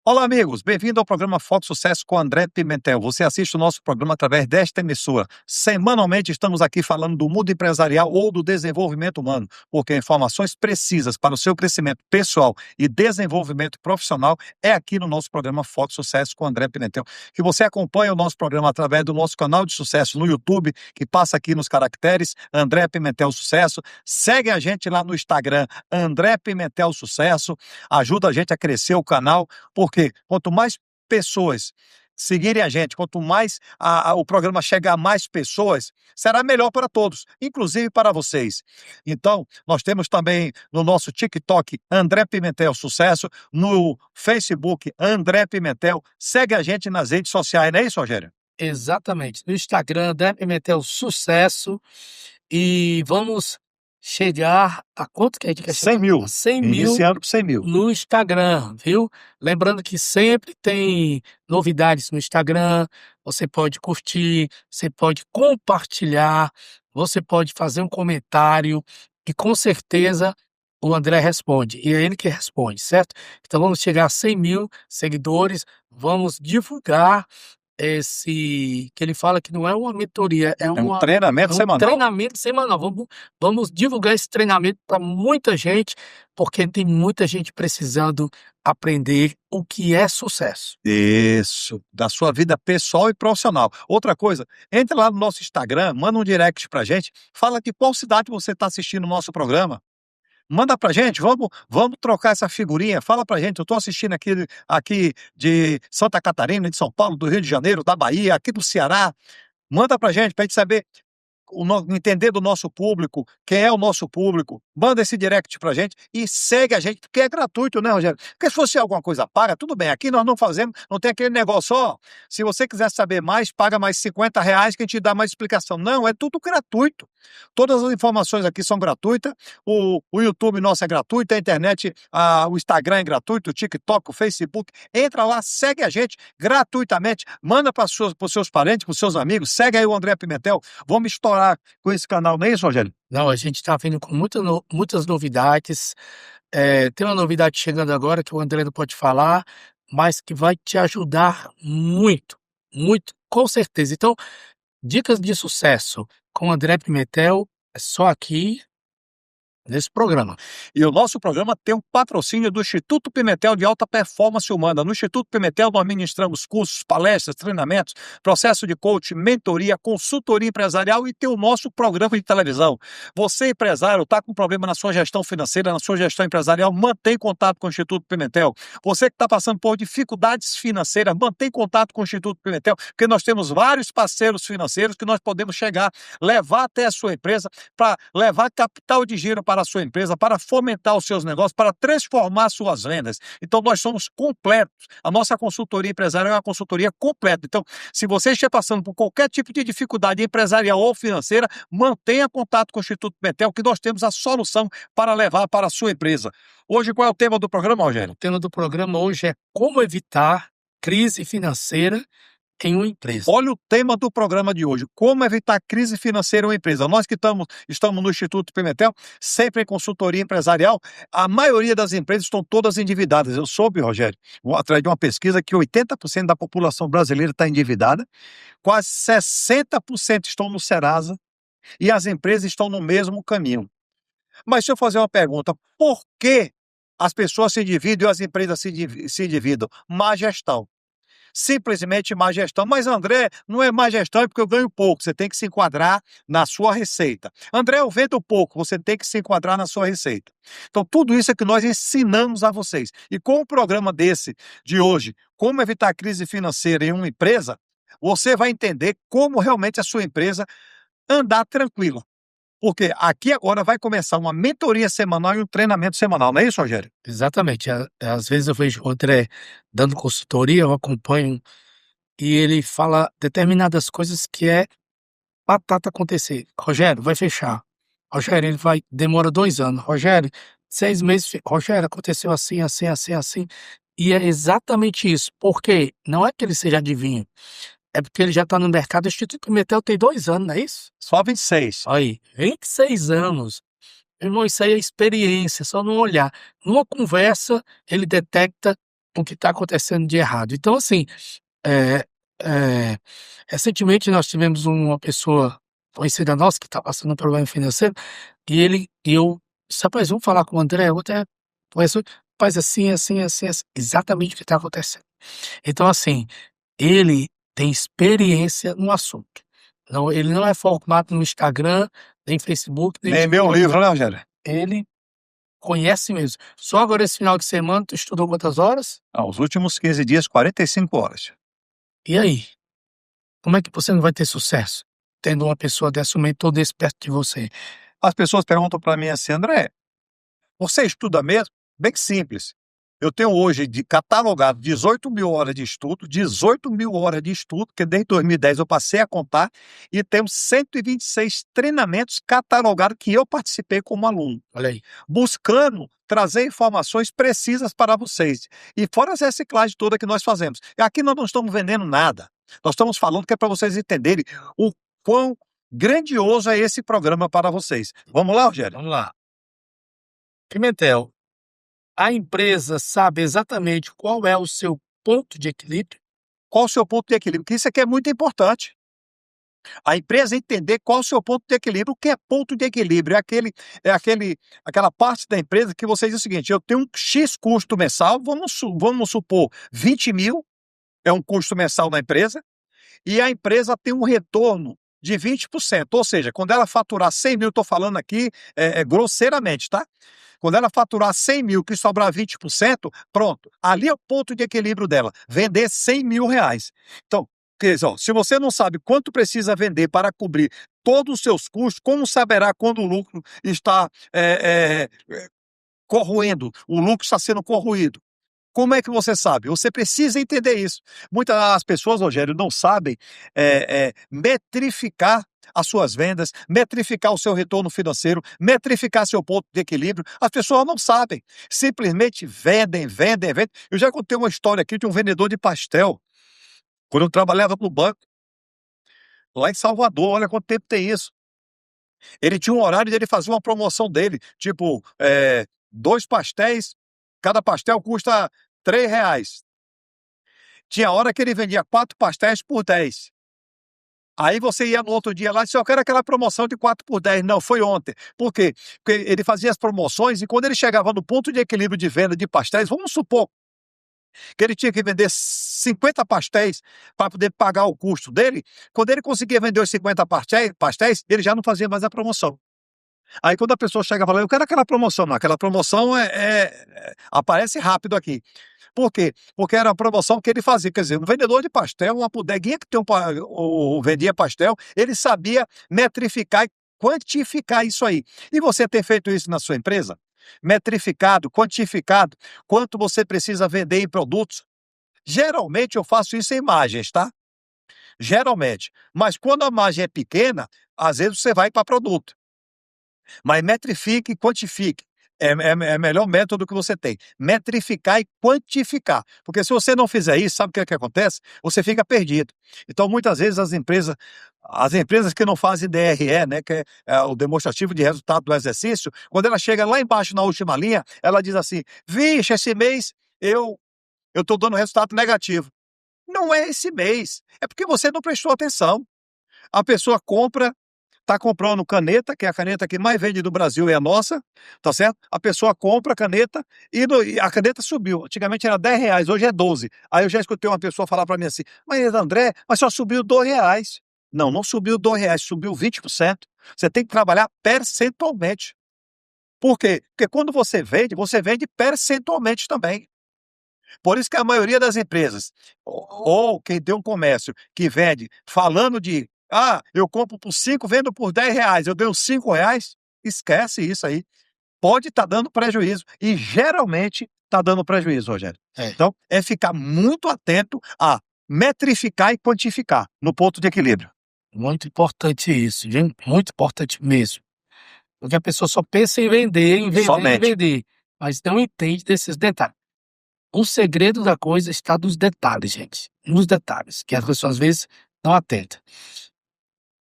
Olá, amigos. Bem-vindo ao programa Foco Sucesso com André Pimentel. Você assiste o nosso programa através desta emissora. Semanalmente estamos aqui falando do mundo empresarial ou do desenvolvimento humano, porque informações precisas para o seu crescimento pessoal e desenvolvimento profissional é aqui no nosso programa Foco Sucesso com André Pimentel. Que você acompanhe o nosso programa através do nosso canal de sucesso no YouTube, que passa aqui nos caracteres André Pimentel Sucesso. Segue a gente lá no Instagram, André Pimentel Sucesso. Ajuda a gente a crescer o canal, porque quanto mais pessoas seguirem a gente, quanto mais o programa chegar a mais pessoas, será melhor para todos, inclusive para vocês. Então, nós temos também no nosso TikTok, André Pimentel Sucesso, no Facebook, André Pimentel. Segue a gente nas redes sociais, não é isso, Rogério? Exatamente. No Instagram, André Pimentel Sucesso. E vamos chegar a quanto que a gente quer 100 chegar? mil. A 100 mil Iniciando com 100 mil. no Instagram, viu? Lembrando que sempre tem novidades no Instagram. Você pode curtir, você pode compartilhar, você pode fazer um comentário e com certeza o André responde. E é ele que responde, certo? Então vamos chegar a 100 mil seguidores, vamos divulgar que ele fala que não é uma mentoria, É um treinamento semanal. treinamento semanal. Vamos divulgar esse treinamento para muita gente, porque tem muita gente precisando aprender o que é sucesso. Isso, da sua vida pessoal e profissional. Outra coisa, entre lá no nosso Instagram, manda um direct pra gente, fala de qual cidade você está assistindo o nosso programa. Manda pra gente, vamos trocar essa figurinha. Fala pra gente, eu tô assistindo aqui de Santa Catarina, de São Paulo, do Rio de Janeiro, da Bahia, aqui do Ceará. Manda pra gente saber entender do nosso público, quem é o nosso público. Manda esse direct pra gente e segue a gente, porque é gratuito, né, Rogério? Porque se fosse alguma coisa paga, tudo bem. Aqui nós não fazemos, não tem aquele negócio, ó, se você quiser saber mais, paga mais R$ 50 que a gente dá mais explicação. Não, é tudo gratuito. Todas as informações aqui são gratuitas. O YouTube nosso é gratuito, a internet, o Instagram é gratuito, o TikTok, o Facebook. Entra lá, segue a gente gratuitamente. Manda para os seus parentes, para os seus amigos. Segue aí o André Pimentel. Vamos estourar com esse canal, não é isso, Rogério? Não, a gente está vindo com muitas novidades. Tem uma novidade chegando agora que o André não pode falar, mas que vai te ajudar muito, muito, com certeza. Então, dicas de sucesso com o André Pimentel é só aqui nesse programa. E o nosso programa tem um patrocínio do Instituto Pimentel de Alta Performance Humana. No Instituto Pimentel nós ministramos cursos, palestras, treinamentos, processo de coaching, mentoria, consultoria empresarial e tem o nosso programa de televisão. Você, empresário, está com problema na sua gestão financeira, na sua gestão empresarial, mantém contato com o Instituto Pimentel. Você que está passando por dificuldades financeiras, mantém contato com o Instituto Pimentel, porque nós temos vários parceiros financeiros que nós podemos chegar, levar até a sua empresa, para levar capital de giro para a sua empresa, para fomentar os seus negócios, para transformar suas vendas. Então, nós somos completos. A nossa consultoria empresarial é uma consultoria completa. Então, se você estiver passando por qualquer tipo de dificuldade empresarial ou financeira, mantenha contato com o Instituto Pimentel, que nós temos a solução para levar para a sua empresa. Hoje, qual é o tema do programa, Rogério? O tema do programa hoje é como evitar crise financeira em uma empresa. Olha o tema do programa de hoje, como evitar crise financeira em uma empresa. Nós que estamos no Instituto Pimentel, sempre em consultoria empresarial, a maioria das empresas estão todas endividadas. Eu soube, Rogério, através de uma pesquisa, que 80% da população brasileira está endividada, quase 60% estão no Serasa e as empresas estão no mesmo caminho. Mas deixa eu fazer uma pergunta, por que as pessoas se endividam e as empresas se endividam? Má gestão. Simplesmente má gestão. Mas, André, não é má gestão, é porque eu ganho pouco. Você tem que se enquadrar na sua receita. André, eu vendo pouco. Você tem que se enquadrar na sua receita. Então, tudo isso é que nós ensinamos a vocês. E com o programa desse de hoje, como evitar a crise financeira em uma empresa, você vai entender como realmente a sua empresa andar tranquila. Porque aqui agora vai começar uma mentoria semanal e um treinamento semanal, não é isso, Rogério? Exatamente. Às vezes eu vejo o André dando consultoria, eu acompanho, e ele fala determinadas coisas que é batata acontecer. Rogério, vai fechar. Rogério, demora 2 anos. Rogério, 6 meses. Rogério, aconteceu assim, assim, assim, assim. E é exatamente isso. Porque não é que ele seja adivinho, é porque ele já está no mercado. O Instituto Pimentel tem 2 anos, não é isso? Só 26. Aí, 26 anos. Irmão, isso aí é experiência, só não olhar. Numa conversa, ele detecta o que está acontecendo de errado. Então, assim, é, é, recentemente nós tivemos uma pessoa conhecida nossa que está passando um problema financeiro e eu disse, rapaz, vamos falar com o André, o André conhece, faz assim, assim, assim, assim, exatamente o que está acontecendo. Então, assim, ele tem experiência no assunto. Não, ele não é formado no Instagram, nem Facebook, nem Nem meu livro, né, Rogério? ele conhece mesmo. Só agora esse final de semana, tu estudou quantas horas? Os últimos 15 dias, 45 horas. E aí? Como é que você não vai ter sucesso tendo uma pessoa dessa, um mentor desse perto de você? As pessoas perguntam para mim assim, André, você estuda mesmo? Bem simples. Eu tenho hoje de catalogado 18 mil horas de estudo, 18 mil horas de estudo, que desde 2010 eu passei a contar, e temos 126 treinamentos catalogados que eu participei como aluno, Olha aí. buscando trazer informações precisas para vocês. E fora essa reciclagem toda que nós fazemos. E aqui nós não estamos vendendo nada. Nós estamos falando que é para vocês entenderem o quão grandioso é esse programa para vocês. Vamos lá, Rogério? Vamos lá. Pimentel, a empresa sabe exatamente qual é o seu ponto de equilíbrio? Qual o seu ponto de equilíbrio? Porque isso aqui é muito importante. A empresa entender qual o seu ponto de equilíbrio. O que é ponto de equilíbrio? Aquela parte da empresa que você diz o seguinte: eu tenho um X custo mensal, vamos supor 20 mil é um custo mensal da empresa, e a empresa tem um retorno de 20%. Ou seja, quando ela faturar 100 mil, estou falando aqui grosseiramente, tá? Quando ela faturar 100 mil, que sobrar 20%, pronto. Ali é o ponto de equilíbrio dela, vender 100 mil reais. Então, quer dizer, ó, se você não sabe quanto precisa vender para cobrir todos os seus custos, como saberá quando o lucro está corroendo, o lucro está sendo corroído? Como é que você sabe? Você precisa entender isso. Muitas das pessoas, Rogério, não sabem metrificar as suas vendas, metrificar o seu retorno financeiro, metrificar seu ponto de equilíbrio. As pessoas não sabem. Simplesmente vendem, vendem, vendem. Eu já contei uma história aqui de um vendedor de pastel, quando eu trabalhava no banco, lá em Salvador. Olha quanto tempo tem isso. Ele tinha um horário de ele fazer uma promoção dele, tipo, 2 pastéis, cada pastel custa R$ 3. Tinha hora que ele vendia 4 pastéis por 10. Aí você ia no outro dia lá e disse: eu quero aquela promoção de 4 por 10. Não, foi ontem. Por quê? Porque ele fazia as promoções e quando ele chegava no ponto de equilíbrio de venda de pastéis, vamos supor que ele tinha que vender 50 pastéis para poder pagar o custo dele. Quando ele conseguia vender os 50 pastéis, ele já não fazia mais a promoção. Aí quando a pessoa chega e fala: eu quero aquela promoção, não, aquela promoção aparece rápido aqui. Por quê? Porque era a promoção que ele fazia. Quer dizer, um vendedor de pastel, uma bodeguinha que vendia pastel, ele sabia metrificar e quantificar isso aí. E você tem feito isso na sua empresa? Metrificado, quantificado, quanto você precisa vender em produtos? Geralmente eu faço isso em imagens, tá? Geralmente. Mas quando a margem é pequena, às vezes você vai para produto. Mas metrifique e quantifique. É o melhor método que você tem. Metrificar e quantificar. Porque se você não fizer isso, sabe o que é que acontece? Você fica perdido. Então, muitas vezes, as empresas que não fazem DRE, né, que é o demonstrativo de resultado do exercício, quando ela chega lá embaixo na última linha, ela diz assim: vixe, esse mês eu estou dando resultado negativo. Não é esse mês. É porque você não prestou atenção. A pessoa compra. Está comprando caneta, que é a caneta que mais vende do Brasil é a nossa, tá certo? A pessoa compra a caneta e a caneta subiu. Antigamente era R$ 10, hoje é 12. Aí eu já escutei uma pessoa falar para mim assim: mas André, mas só subiu R$ 2. Não, não subiu R$ 2, subiu 20%. Você tem que trabalhar percentualmente. Por quê? Porque quando você vende percentualmente também. Por isso que a maioria das empresas, ou quem tem um comércio que vende falando de eu compro por 5, vendo por R$ 10, eu ganho R$ 5, esquece isso aí. Pode estar dando prejuízo. E geralmente está dando prejuízo, Rogério. Então, é ficar muito atento a metrificar e quantificar no ponto de equilíbrio. Muito importante isso, gente. Muito importante mesmo. Porque a pessoa só pensa em vender, em vender, Somente. em vender. Mas não entende desses detalhes. O segredo da coisa está nos detalhes, gente. Nos detalhes, que as pessoas às vezes não atentam.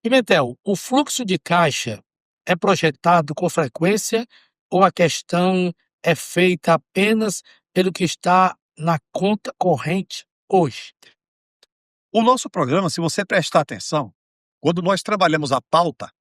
Pimentel, o fluxo de caixa é projetado com frequência ou a questão é feita apenas pelo que está na conta corrente hoje? O nosso programa, se você prestar atenção, quando nós trabalhamos a pauta,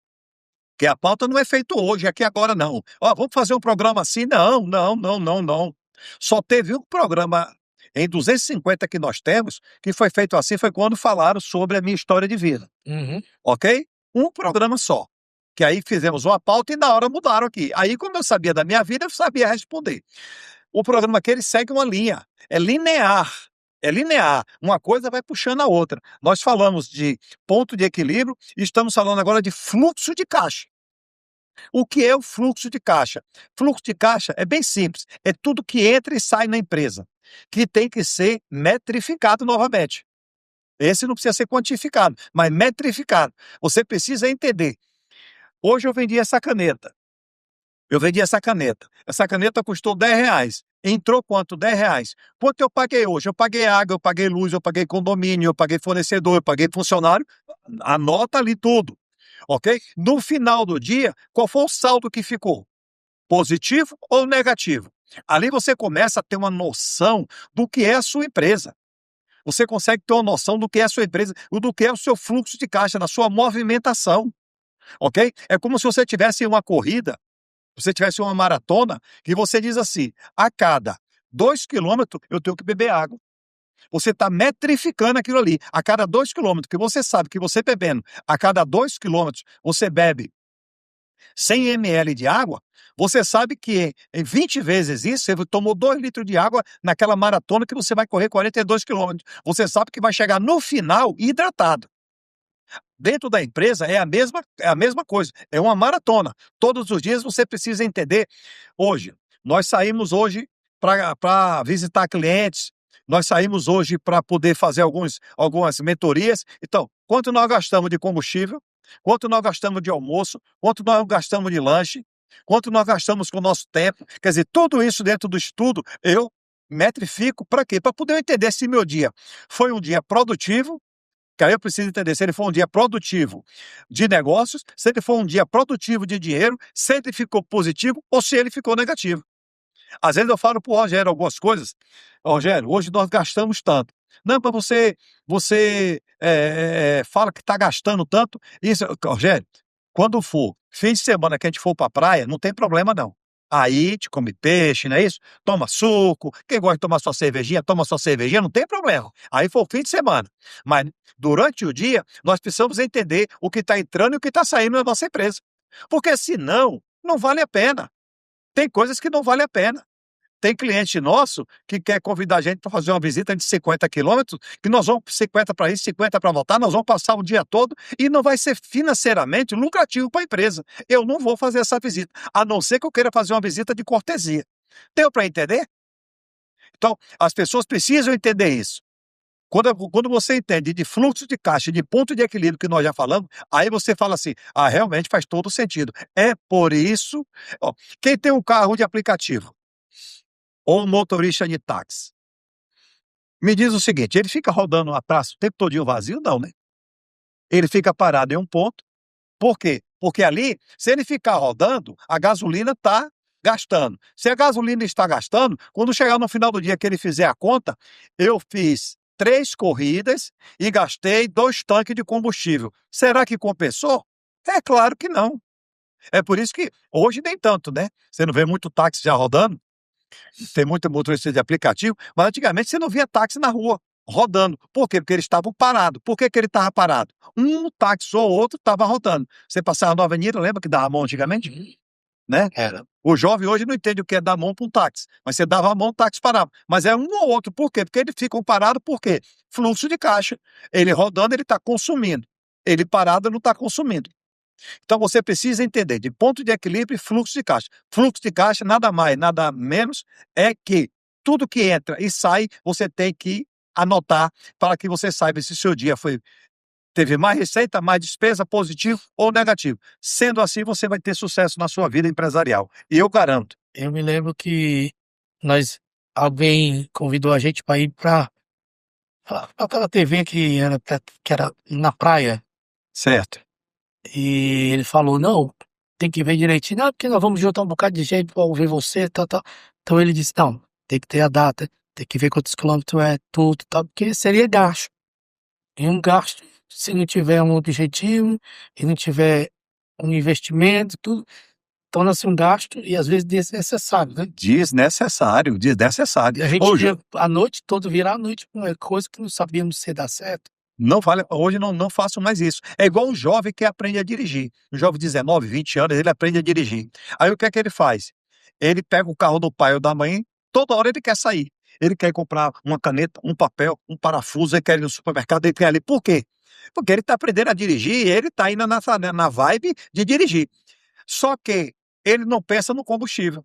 que a pauta não é feita hoje, aqui agora não. Ó, vamos fazer um programa assim? Não, não, não, não, não. Só teve um programa em 250 que nós temos, que foi feito assim, foi quando falaram sobre a minha história de vida, Uhum. ok? Um programa só. Que aí fizemos uma pauta e na hora mudaram aqui. Aí, como eu sabia da minha vida, eu sabia responder. O programa aqui, ele segue uma linha. É linear. É linear. Uma coisa vai puxando a outra. Nós falamos de ponto de equilíbrio e estamos falando agora de fluxo de caixa. O que é o fluxo de caixa? Fluxo de caixa é bem simples. É tudo que entra e sai na empresa, que tem que ser metrificado novamente. Esse não precisa ser quantificado, mas metrificado. Você precisa entender. Hoje eu vendi essa caneta. Essa caneta custou R$10. Entrou quanto? R$10. Quanto eu paguei hoje? Eu paguei água, eu paguei luz, eu paguei condomínio, eu paguei fornecedor, eu paguei funcionário. Anota ali tudo, ok? No final do dia, qual foi o saldo que ficou? Positivo ou negativo? Ali você começa a ter uma noção do que é a sua empresa. Você consegue ter uma noção do que é a sua empresa, do que é o seu fluxo de caixa, da sua movimentação, ok? É como se você tivesse uma corrida, você tivesse uma maratona, que você diz assim, a cada 2 quilômetros eu tenho que beber água. Você está metrificando aquilo ali. A cada 2 quilômetros, que você sabe que você bebendo, a cada 2 quilômetros você bebe 100 ml de água, você sabe que em 20 vezes isso, você tomou 2 litros de água naquela maratona que você vai correr 42 quilômetros. Você sabe que vai chegar no final hidratado. Dentro da empresa é a mesma coisa, é uma maratona. Todos os dias você precisa entender. Hoje, nós saímos hoje para visitar clientes, nós saímos hoje para poder fazer algumas mentorias. Então, quanto nós gastamos de combustível, quanto nós gastamos de almoço, quanto nós gastamos de lanche, quanto nós gastamos com o nosso tempo. Quer dizer, tudo isso dentro do estudo, eu metrifico para quê? Para poder entender se meu dia foi um dia produtivo, que aí eu preciso entender se ele foi um dia produtivo de negócios, se ele foi um dia produtivo de dinheiro, se ele ficou positivo ou se ele ficou negativo. Às vezes eu falo para o Rogério algumas coisas. Rogério, hoje nós gastamos tanto. Não, para você fala que está gastando tanto. Isso, Rogério, quando for fim de semana que a gente for para a praia, não tem problema não. Aí te come peixe, não é isso? Toma suco. Quem gosta de tomar sua cervejinha, toma sua cervejinha, não tem problema. Aí for fim de semana. Mas durante o dia, nós precisamos entender o que está entrando e o que está saindo da nossa empresa. Porque senão, não vale a pena. Tem coisas que não vale a pena. Tem cliente nosso que quer convidar a gente para fazer uma visita de 50 quilômetros, que nós vamos 50 para ir, 50 para voltar, nós vamos passar o dia todo e não vai ser financeiramente lucrativo para a empresa. Eu não vou fazer essa visita, a não ser que eu queira fazer uma visita de cortesia. Deu para entender? Então, as pessoas precisam entender isso. Quando você entende de fluxo de caixa, de ponto de equilíbrio que nós já falamos, aí você fala assim, realmente faz todo sentido. É por isso, ó, quem tem um carro de aplicativo ou um motorista de táxi, me diz o seguinte, ele fica rodando a praça o tempo todinho vazio? Não, né? Ele fica parado em um ponto. Por quê? Porque ali, se ele ficar rodando, a gasolina está gastando. Se a gasolina está gastando, quando chegar no final do dia que ele fizer a conta, eu fiz 3 corridas e gastei 2 tanques de combustível. Será que compensou? É claro que não. É por isso que hoje nem tanto, né? Você não vê muito táxi já rodando, tem muito motorista de aplicativo, mas antigamente você não via táxi na rua rodando. Por quê? Porque eles estavam parados. Por que que ele estava parado? Um táxi ou outro estava rodando. Você passava na avenida, lembra que dava a mão antigamente? Uhum. Né? Era. O jovem hoje não entende o que é dar a mão para um táxi, mas você dava a mão, o táxi parava. Mas é um ou outro. Por quê? Porque eles ficam parados, por quê? Fluxo de caixa. Ele rodando, ele está consumindo. Ele parado, não está consumindo. Então você precisa entender de ponto de equilíbrio e fluxo de caixa. Fluxo de caixa, nada mais, nada menos, é que tudo que entra e sai, você tem que anotar para que você saiba se seu dia teve mais receita, mais despesa, positivo ou negativo. Sendo assim, você vai ter sucesso na sua vida empresarial. E eu garanto. Eu me lembro que alguém convidou a gente para ir para aquela TV que era na praia. Certo. E ele falou, não, tem que ver direitinho. Não, porque nós vamos juntar um bocado de gente para ouvir você, tal, tal. Então ele disse, não, tem que ter a data. tem que ver quantos quilômetros é tudo, tal, porque seria gasto. E um gasto, se não tiver um objetivo, e não tiver um investimento, tudo, torna-se um gasto e às vezes desnecessário, né? Desnecessário, desnecessário. E a gente Hoje, ia a noite toda, virar a noite com uma coisa que não sabíamos se ia dar certo. não vale, hoje não faço mais isso. É igual um jovem que aprende a dirigir. Um jovem de 19, 20 anos, ele aprende a dirigir. Aí o que é que ele faz? Ele pega o carro do pai ou da mãe, toda hora ele quer sair. Ele quer comprar uma caneta, um papel, um parafuso, ele quer ir no supermercado, ele quer ali. Por quê? Porque ele está aprendendo a dirigir e ele está indo na vibe de dirigir. Só que ele não pensa no combustível.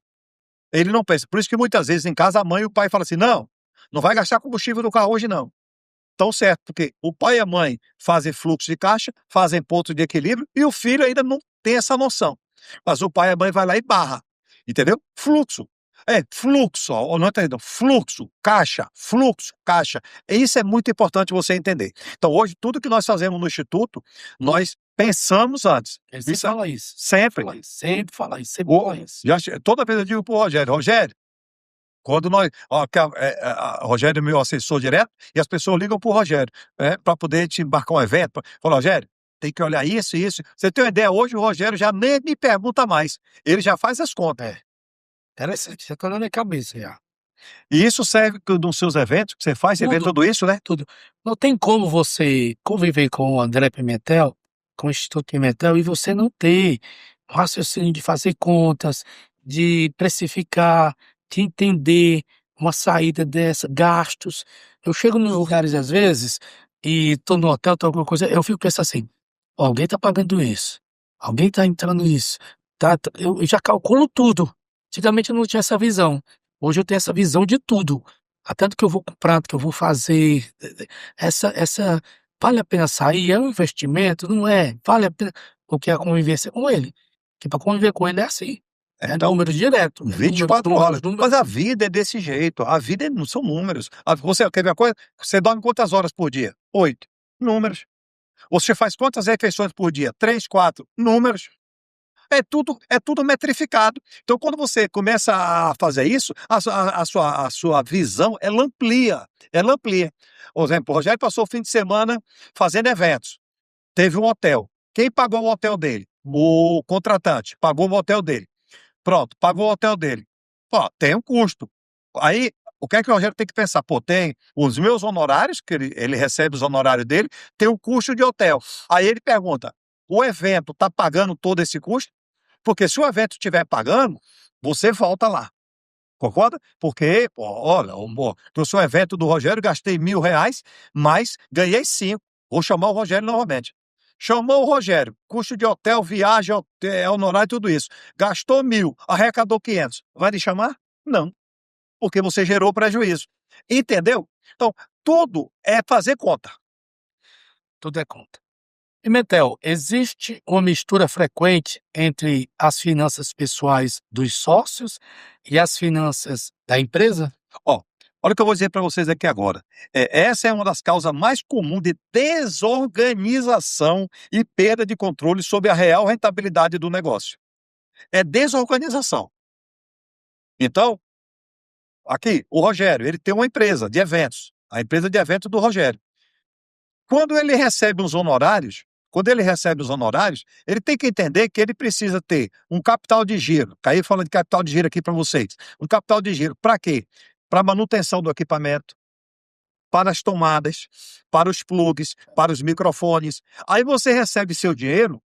Ele não pensa. Por isso que muitas vezes em casa a mãe e o pai falam assim: não vai gastar combustível no carro hoje não. Tão certo, porque o pai e a mãe fazem fluxo de caixa, fazem ponto de equilíbrio e o filho ainda não tem essa noção. Mas o pai e a mãe vai lá e barra, entendeu? Fluxo. É, fluxo, ó, não entendeu? Fluxo, caixa. E isso é muito importante você entender. Então, hoje, tudo que nós fazemos no Instituto, nós pensamos antes. Ele sempre Isso fala isso. sempre. Sempre fala isso, sempre O- fala isso. toda vez eu digo pro Rogério, quando nós. Ó, Rogério é meu assessor direto, e as pessoas ligam pro Rogério, para poder te embarcar um evento. Fala, Rogério, tem que olhar isso e isso. Você tem uma ideia, hoje o Rogério já nem me pergunta mais. Ele já faz as contas. É, interessante, você tá na minha cabeça já. E isso serve nos seus eventos que você faz, você vê Tudo. tudo isso, né? Tudo. Não tem como você conviver com o André Pimentel, com o Instituto Pimentel, e você não ter um raciocínio de fazer contas, de precificar, de entender uma saída dessa, gastos. Eu chego nos lugares às vezes e tô no hotel, tô alguma coisa, eu fico pensando assim, ó, alguém tá pagando isso, alguém tá entrando nisso, eu já calculo tudo. Antigamente eu não tinha essa visão. Hoje eu tenho essa visão de tudo. Até do que eu vou comprar, do que eu vou fazer. Essa vale a pena sair? É um investimento? Não é? Vale a pena? Porque a convivência com ele. Que para conviver com ele é assim. É Então, número direto. É 24 números, horas. números. Mas a vida é desse jeito. A vida não são números. Você quer ver a coisa? Você dorme quantas horas por dia? 8. Números. Você faz quantas refeições por dia? 3, 4. Números. É tudo metrificado. Então, quando você começa a fazer isso, a sua visão, ela amplia. Ela amplia. Por exemplo, o Rogério passou o fim de semana fazendo eventos. Teve um hotel. Quem pagou o hotel dele? O contratante. Pagou o hotel dele. Pronto, pagou o hotel dele. Pô, tem um custo. Aí, o que é que o Rogério tem que pensar? Pô, tem os meus honorários, que ele recebe os honorários dele, tem o custo de hotel. Aí ele pergunta: o evento está pagando todo esse custo? Porque se o evento estiver pagando, você volta lá. Concorda? Porque, pô, olha, pro seu evento do Rogério, gastei R$ 1.000, mas ganhei 5. Vou chamar o Rogério novamente. Chamou o Rogério, custo de hotel, viagem, honorário, tudo isso. Gastou 1.000, arrecadou 500. Vai lhe chamar? Não, porque você gerou prejuízo. Entendeu? Então, tudo é fazer conta. Tudo é conta. Pimentel, existe uma mistura frequente entre as finanças pessoais dos sócios e as finanças da empresa? Ó, olha o que eu vou dizer para vocês aqui agora. Essa é uma das causas mais comuns de desorganização e perda de controle sobre a real rentabilidade do negócio. É desorganização. Então, aqui, o Rogério, ele tem uma empresa de eventos, a empresa de eventos do Rogério. Quando ele recebe os honorários, ele tem que entender que ele precisa ter um capital de giro. Caí falando de capital de giro aqui para vocês. Um capital de giro para quê? Para manutenção do equipamento, para as tomadas, para os plugs, para os microfones. Aí você recebe seu dinheiro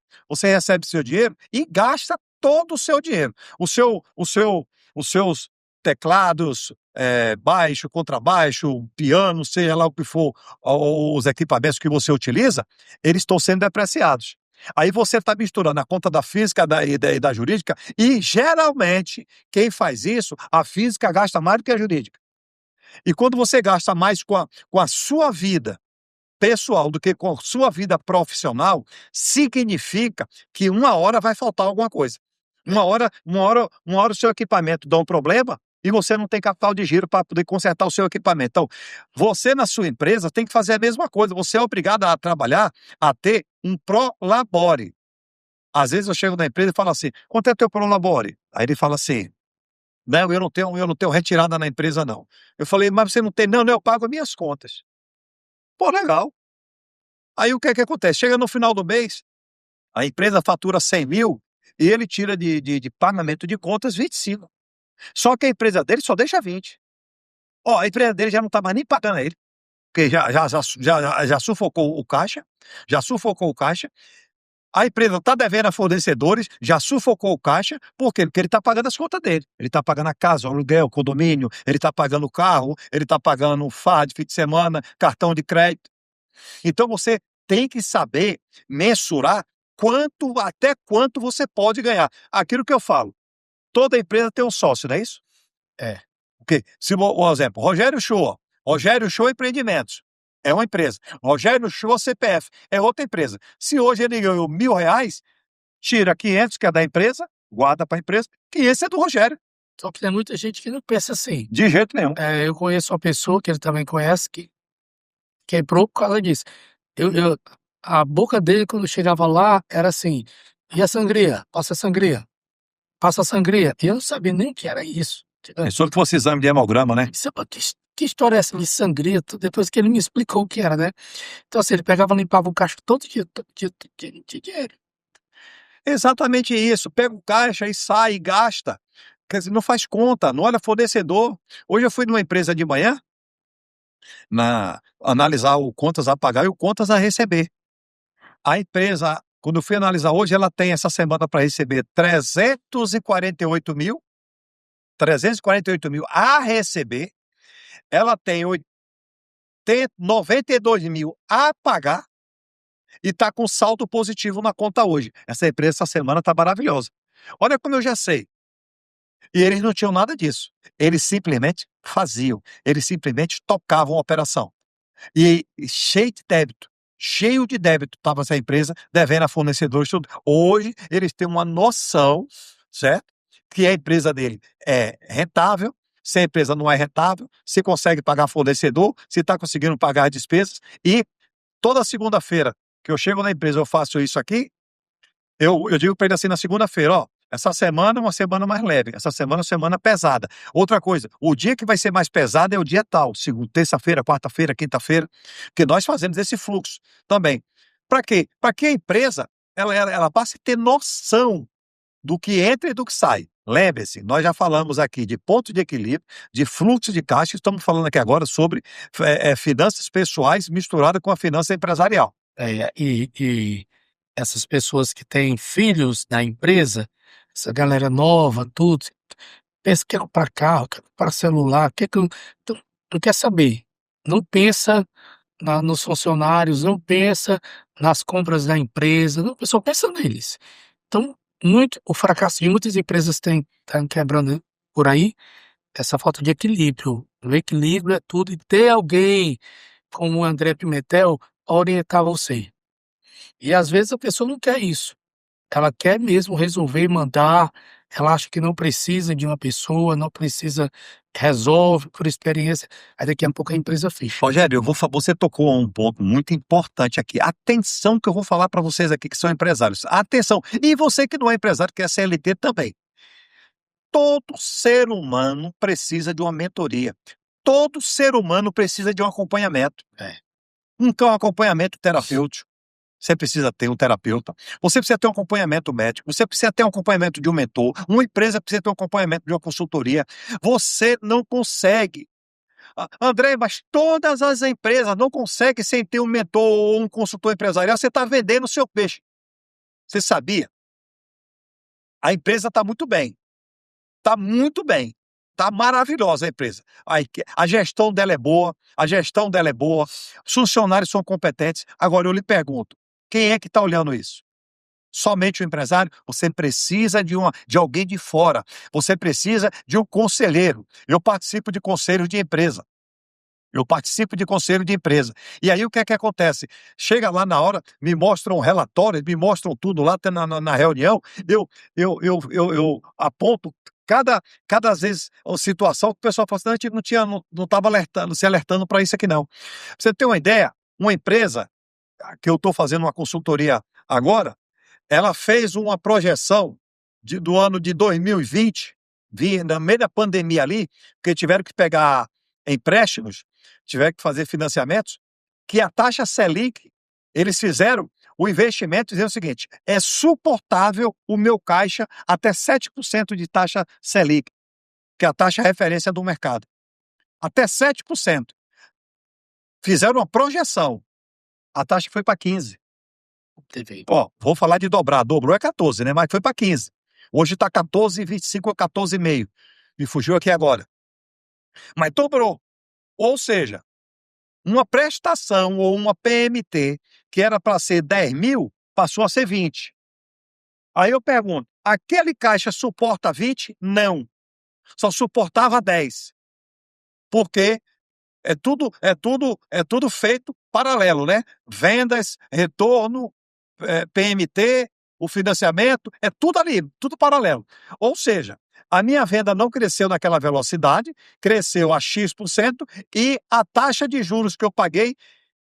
e gasta todo o seu dinheiro. Os seus teclados, baixo, contrabaixo, piano, seja lá o que for, os equipamentos que você utiliza, eles estão sendo depreciados. Aí você está misturando a conta da física e da jurídica, e geralmente quem faz isso, a física gasta mais do que a jurídica. E quando você gasta mais com a sua vida pessoal do que com a sua vida profissional, significa que uma hora vai faltar alguma coisa. Uma hora o seu equipamento dá um problema e você não tem capital de giro para poder consertar o seu equipamento. Então, você na sua empresa tem que fazer a mesma coisa. Você é obrigado a trabalhar, a ter um prolabore. Às vezes eu chego na empresa e falo assim: quanto é teu prolabore? Aí ele fala assim: Não, eu não tenho retirada na empresa, não. Eu falei, mas você não tem? Não, não, eu pago as minhas contas. Pô, legal. Aí o que é que acontece? Chega no final do mês, a empresa fatura 100 mil e ele tira de pagamento de contas 25. Só que a empresa dele só deixa 20. Ó, a empresa dele já não tá mais nem pagando ele, porque já sufocou o caixa, já sufocou o caixa. A empresa está devendo a fornecedores, já sufocou o caixa, por quê? Porque ele está pagando as contas dele. Ele está pagando a casa, o aluguel, o condomínio, ele está pagando o carro, ele está pagando o fardo de fim de semana, cartão de crédito. Então você tem que saber mensurar até quanto você pode ganhar. Aquilo que eu falo, toda empresa tem um sócio, não é isso? É. Porque, se o exemplo, Rogério Show Empreendimentos, é uma empresa. Rogério Show CPF, é outra empresa. Se hoje ele ganhou R$ 1.000, tira 500, que é da empresa, guarda para a empresa, 500 é do Rogério. Só que tem muita gente que não pensa assim. De jeito nenhum. Eu conheço uma pessoa que ele também conhece que quebrou por causa disso. A boca dele, quando chegava lá, era assim: e a sangria? Passa a sangria. Passa a sangria. E eu não sabia nem o que era isso. Pensou que fosse exame de hemograma, né? Isso, que história é essa de sangria? Depois que ele me explicou o que era, né? Então, assim, ele pegava e limpava o caixa todo dia, todo dia, todo dia, não tinha dinheiro. Exatamente isso. Pega o caixa e sai e gasta. Quer dizer, não faz conta, não olha fornecedor. Hoje eu fui numa empresa de manhã, analisar o contas a pagar e o contas a receber. A empresa, quando eu fui analisar hoje, ela tem essa semana para receber 348 mil, 348 mil a receber. Ela tem 92 mil a pagar e está com saldo positivo na conta hoje. Essa empresa, essa semana, está maravilhosa. Olha como eu já sei. E eles não tinham nada disso. Eles simplesmente faziam. Eles simplesmente tocavam a operação. E cheio de débito estava essa empresa, devendo a fornecedores tudo. Hoje, eles têm uma noção, certo? Que a empresa dele é rentável, se a empresa não é rentável, se consegue pagar fornecedor, se está conseguindo pagar as despesas. E toda segunda-feira que eu chego na empresa, eu faço isso aqui, eu digo para ele assim na segunda-feira, ó, essa semana é uma semana mais leve, essa semana é uma semana pesada. Outra coisa, o dia que vai ser mais pesado é o dia tal, segunda, terça-feira, quarta-feira, quinta-feira, porque nós fazemos esse fluxo também. Para quê? Para que a empresa ela passe a ter noção do que entra e do que sai. Lembre-se, nós já falamos aqui de ponto de equilíbrio, de fluxo de caixa, estamos falando aqui agora sobre finanças pessoais misturadas com a finança empresarial. E essas pessoas que têm filhos na empresa, essa galera nova, tudo, pensa que quer comprar carro, quer comprar celular, então, não quer saber. Não pensa nos funcionários, não pensa nas compras da empresa, não, só pensa neles. Então, o fracasso de muitas empresas tá quebrando por aí, essa falta de equilíbrio. O equilíbrio é tudo, e ter alguém como o André Pimentel orientar você. E às vezes a pessoa não quer isso. Ela quer mesmo resolver e mandar, ela acha que não precisa de uma pessoa, não precisa, resolve por experiência, aí daqui a pouco a empresa fecha. Rogério, você tocou a um ponto muito importante aqui. Atenção que eu vou falar para vocês aqui que são empresários. Atenção! E você que não é empresário, que é CLT também. Todo ser humano precisa de uma mentoria. Todo ser humano precisa de um acompanhamento. Então, um acompanhamento terapêutico. Você precisa ter um terapeuta, você precisa ter um acompanhamento médico, você precisa ter um acompanhamento de um mentor, uma empresa precisa ter um acompanhamento de uma consultoria. Você não consegue. André, mas todas as empresas não conseguem sem ter um mentor ou um consultor empresarial. Você está vendendo o seu peixe. Você sabia? A empresa está muito bem. Está muito bem. Está maravilhosa a empresa. A gestão dela é boa, os funcionários são competentes. Agora eu lhe pergunto, quem é que está olhando isso? Somente o empresário? Você precisa de alguém de fora. Você precisa de um conselheiro. Eu participo de conselhos de empresa. E aí o que é que acontece? Chega lá na hora, me mostram relatórios, me mostram tudo lá na reunião. Eu aponto cada vez a situação que o pessoal fala assim, a gente não estava se alertando para isso aqui não. Pra você ter uma ideia, uma empresa que eu estou fazendo uma consultoria agora, ela fez uma projeção do ano de 2020 no meio da pandemia ali, porque tiveram que pegar empréstimos, tiveram que fazer financiamentos, que a taxa Selic, eles fizeram o investimento dizendo o seguinte: é suportável o meu caixa até 7% de taxa Selic, que é a taxa referência do mercado. Até 7%. Fizeram uma projeção. A taxa foi para 15%. TV. Ó, vou falar de dobrar. Dobrou é 14, né? Mas foi para 15. Hoje está 14,25 ou 14,5. Me fugiu aqui agora. Mas dobrou. Ou seja, uma prestação ou uma PMT que era para ser 10 mil, passou a ser 20. Aí eu pergunto, aquele caixa suporta 20? Não. Só suportava 10. Porque é tudo feito paralelo, né? Vendas, retorno, PMT, o financiamento, é tudo ali, tudo paralelo. Ou seja, a minha venda não cresceu naquela velocidade, cresceu a X% e a taxa de juros que eu paguei,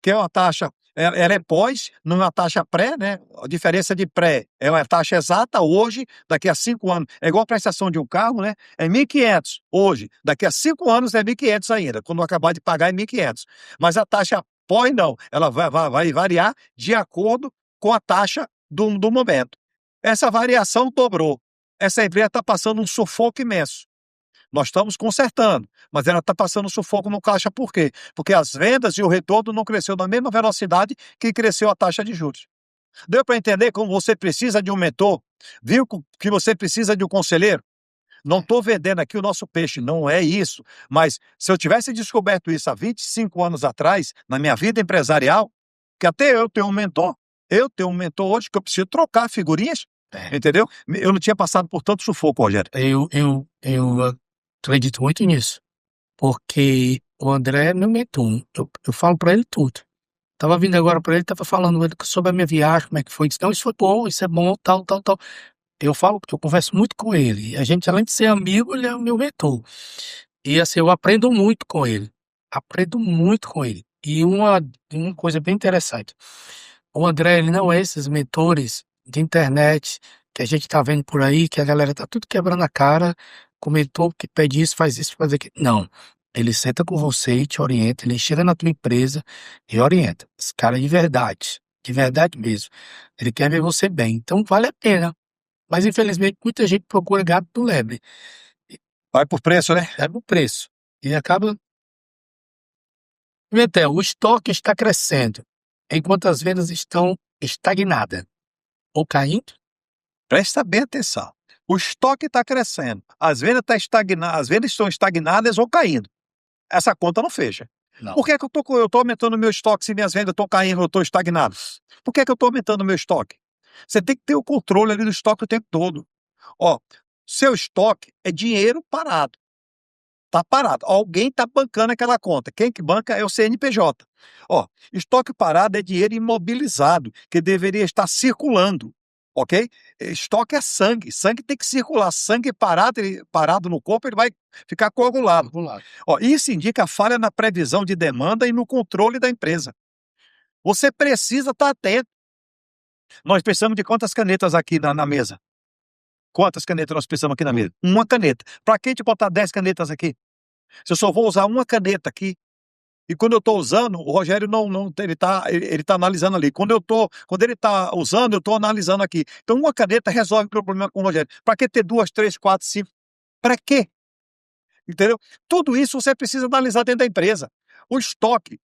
que é uma taxa, ela é pós, não é uma taxa pré, né? A diferença de pré é uma taxa exata hoje, daqui a 5 anos, é igual a prestação de um carro, né? É 1.500 hoje, daqui a 5 anos é 1.500 ainda, quando eu acabar de pagar é 1.500. Mas a taxa pós não, ela vai variar de acordo com a taxa do momento. Essa variação dobrou. Essa empresa está passando um sufoco imenso. Nós estamos consertando, mas ela está passando sufoco no caixa por quê? Porque as vendas e o retorno não cresceu na mesma velocidade que cresceu a taxa de juros. Deu para entender como você precisa de um mentor? Viu que você precisa de um conselheiro? Não estou vendendo aqui o nosso peixe, não é isso. Mas se eu tivesse descoberto isso há 25 anos atrás, na minha vida empresarial, que até eu tenho um mentor hoje que eu preciso trocar figurinhas, entendeu? Eu não tinha passado por tanto sufoco, Rogério. Eu acredito muito nisso, porque o André é meu mentor. Eu falo pra ele tudo. Tava vindo agora pra ele, tava falando sobre a minha viagem, como é que foi. Disse, não, isso foi bom, isso é bom, tal, tal, tal. Eu falo, eu converso muito com ele. A gente, além de ser amigo, ele é o meu mentor. E assim, eu aprendo muito com ele. Aprendo muito com ele. E uma coisa bem interessante. O André, ele não é esses mentores de internet que a gente tá vendo por aí, que a galera tá tudo quebrando a cara, com mentor que pede isso, faz aquilo. Não. Ele senta com você e te orienta, ele chega na tua empresa e orienta. Esse cara é de verdade mesmo. Ele quer ver você bem, então vale a pena. Mas infelizmente muita gente procura gato do lebre, Vai por preço, né? leva o preço e acaba. Pimentel, o estoque está crescendo, enquanto as vendas estão estagnadas ou caindo. Presta bem atenção. O estoque está crescendo, as vendas estão estagnadas ou caindo. Essa conta não fecha. Não. Por que que eu estou aumentando o meu estoque se minhas vendas estão caindo ou estão estagnadas? Por que que eu estou aumentando o meu estoque? Você tem que ter o controle ali do estoque o tempo todo. Ó, seu estoque é dinheiro parado. Tá parado. Alguém tá bancando aquela conta. Quem que banca é o CNPJ. Ó, estoque parado é dinheiro imobilizado que deveria estar circulando, ok? Estoque é sangue. Sangue tem que circular. Sangue parado no corpo, ele vai ficar coagulado. Ó, isso indica falha na previsão de demanda e no controle da empresa. Você precisa estar atento. Nós precisamos de quantas canetas aqui na mesa? Quantas canetas nós precisamos aqui na mesa? Uma caneta. Para que te botar 10 canetas aqui? Se eu só vou usar uma caneta aqui, e quando eu estou usando, o Rogério não ele tá analisando ali. Quando ele está usando, eu estou analisando aqui. Então, uma caneta resolve o problema com o Rogério. Para que ter 2, 3, 4, 5? Para quê? Entendeu? Tudo isso você precisa analisar dentro da empresa. O estoque,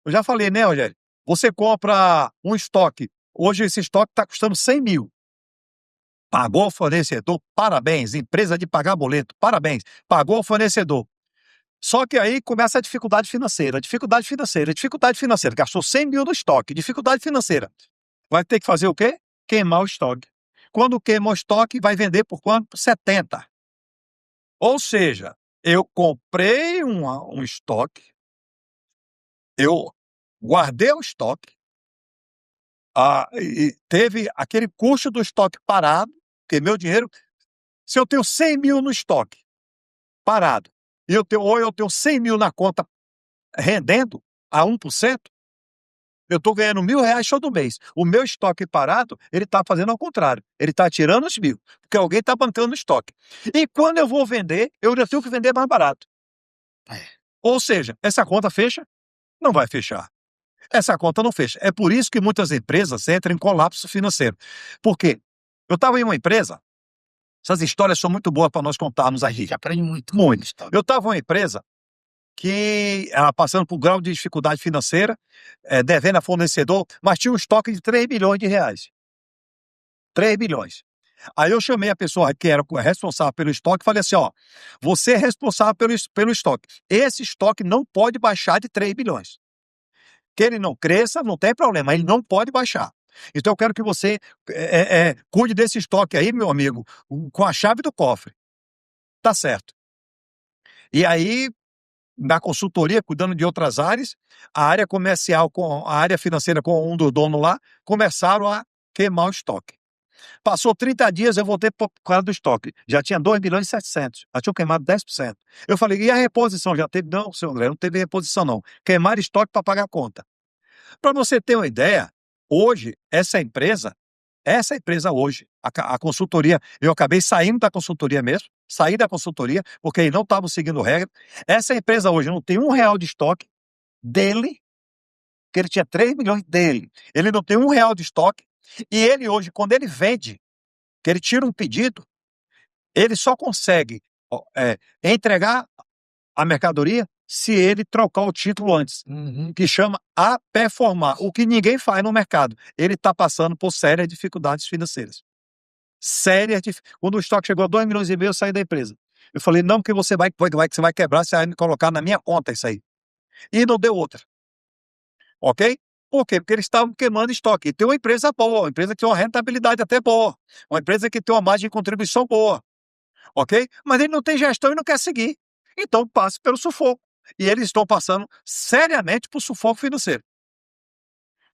eu já falei, né, Rogério? Você compra um estoque. Hoje esse estoque está custando 100 mil. Pagou o fornecedor, parabéns. Empresa de pagar boleto, parabéns. Pagou o fornecedor. Só que aí começa a dificuldade financeira. Gastou 100 mil no estoque. Dificuldade financeira. Vai ter que fazer o quê? Queimar o estoque. Quando queima o estoque, vai vender por quanto? Por 70. Ou seja, eu comprei um estoque, eu guardei o estoque, e teve aquele custo do estoque parado, porque meu dinheiro, se eu tenho 100 mil no estoque parado, ou eu tenho 100 mil na conta rendendo a 1%, Eu estou ganhando R$ 1.000 todo mês. O meu estoque parado, ele está fazendo ao contrário. Ele está tirando os 1.000, porque alguém está bancando o estoque. E quando eu vou vender, eu já tenho que vender mais barato. Ou seja, essa conta fecha? Não vai fechar. Essa conta não fecha. É por isso que muitas empresas entram em colapso financeiro. Por quê? Eu estava em uma empresa, essas histórias são muito boas para nós contarmos A aqui. gente aprende muito. Muito. Eu estava em uma empresa que ela passando por grau de dificuldade financeira, devendo a fornecedor, mas tinha um estoque de R$ 3 bilhões. 3 bilhões. Aí eu chamei a pessoa que era responsável pelo estoque e falei assim, ó, você é responsável pelo estoque. Esse estoque não pode baixar de 3 bilhões. Que ele não cresça, não tem problema, ele não pode baixar. Então eu quero que você cuide desse estoque aí, meu amigo, com a chave do cofre. Tá certo. E aí, na consultoria, cuidando de outras áreas, a área comercial com a área financeira com um dos donos lá, começaram a queimar o estoque. Passou 30 dias, eu voltei por causa do estoque. Já tinha 2.700.000. Já tinham queimado 10%. Eu falei, e a reposição? Já teve? Não, senhor André, não teve reposição não. Queimaram estoque para pagar a conta. Para você ter uma ideia, hoje, essa empresa hoje, a consultoria, eu acabei saindo da consultoria mesmo, saí da consultoria, porque eles não estavam seguindo regra. Essa empresa hoje não tem R$ 1 de estoque dele, que ele tinha 3 milhões dele. Ele não tem R$ 1 de estoque, e ele hoje, quando ele vende, que ele tira um pedido, ele só consegue entregar a mercadoria se ele trocar o título antes, que chama aperformar, o que ninguém faz no mercado. Ele está passando por sérias dificuldades financeiras. Quando o estoque chegou a 2,5 milhões, eu saí da empresa. Eu falei, não, que você vai quebrar, você vai me colocar na minha conta isso aí. E não deu outra. Ok? Por quê? Porque eles estavam queimando estoque. E tem uma empresa boa, uma empresa que tem uma rentabilidade até boa, uma empresa que tem uma margem de contribuição boa. Ok? Mas ele não tem gestão e não quer seguir. Então passe pelo sufoco. E eles estão passando seriamente por sufoco financeiro.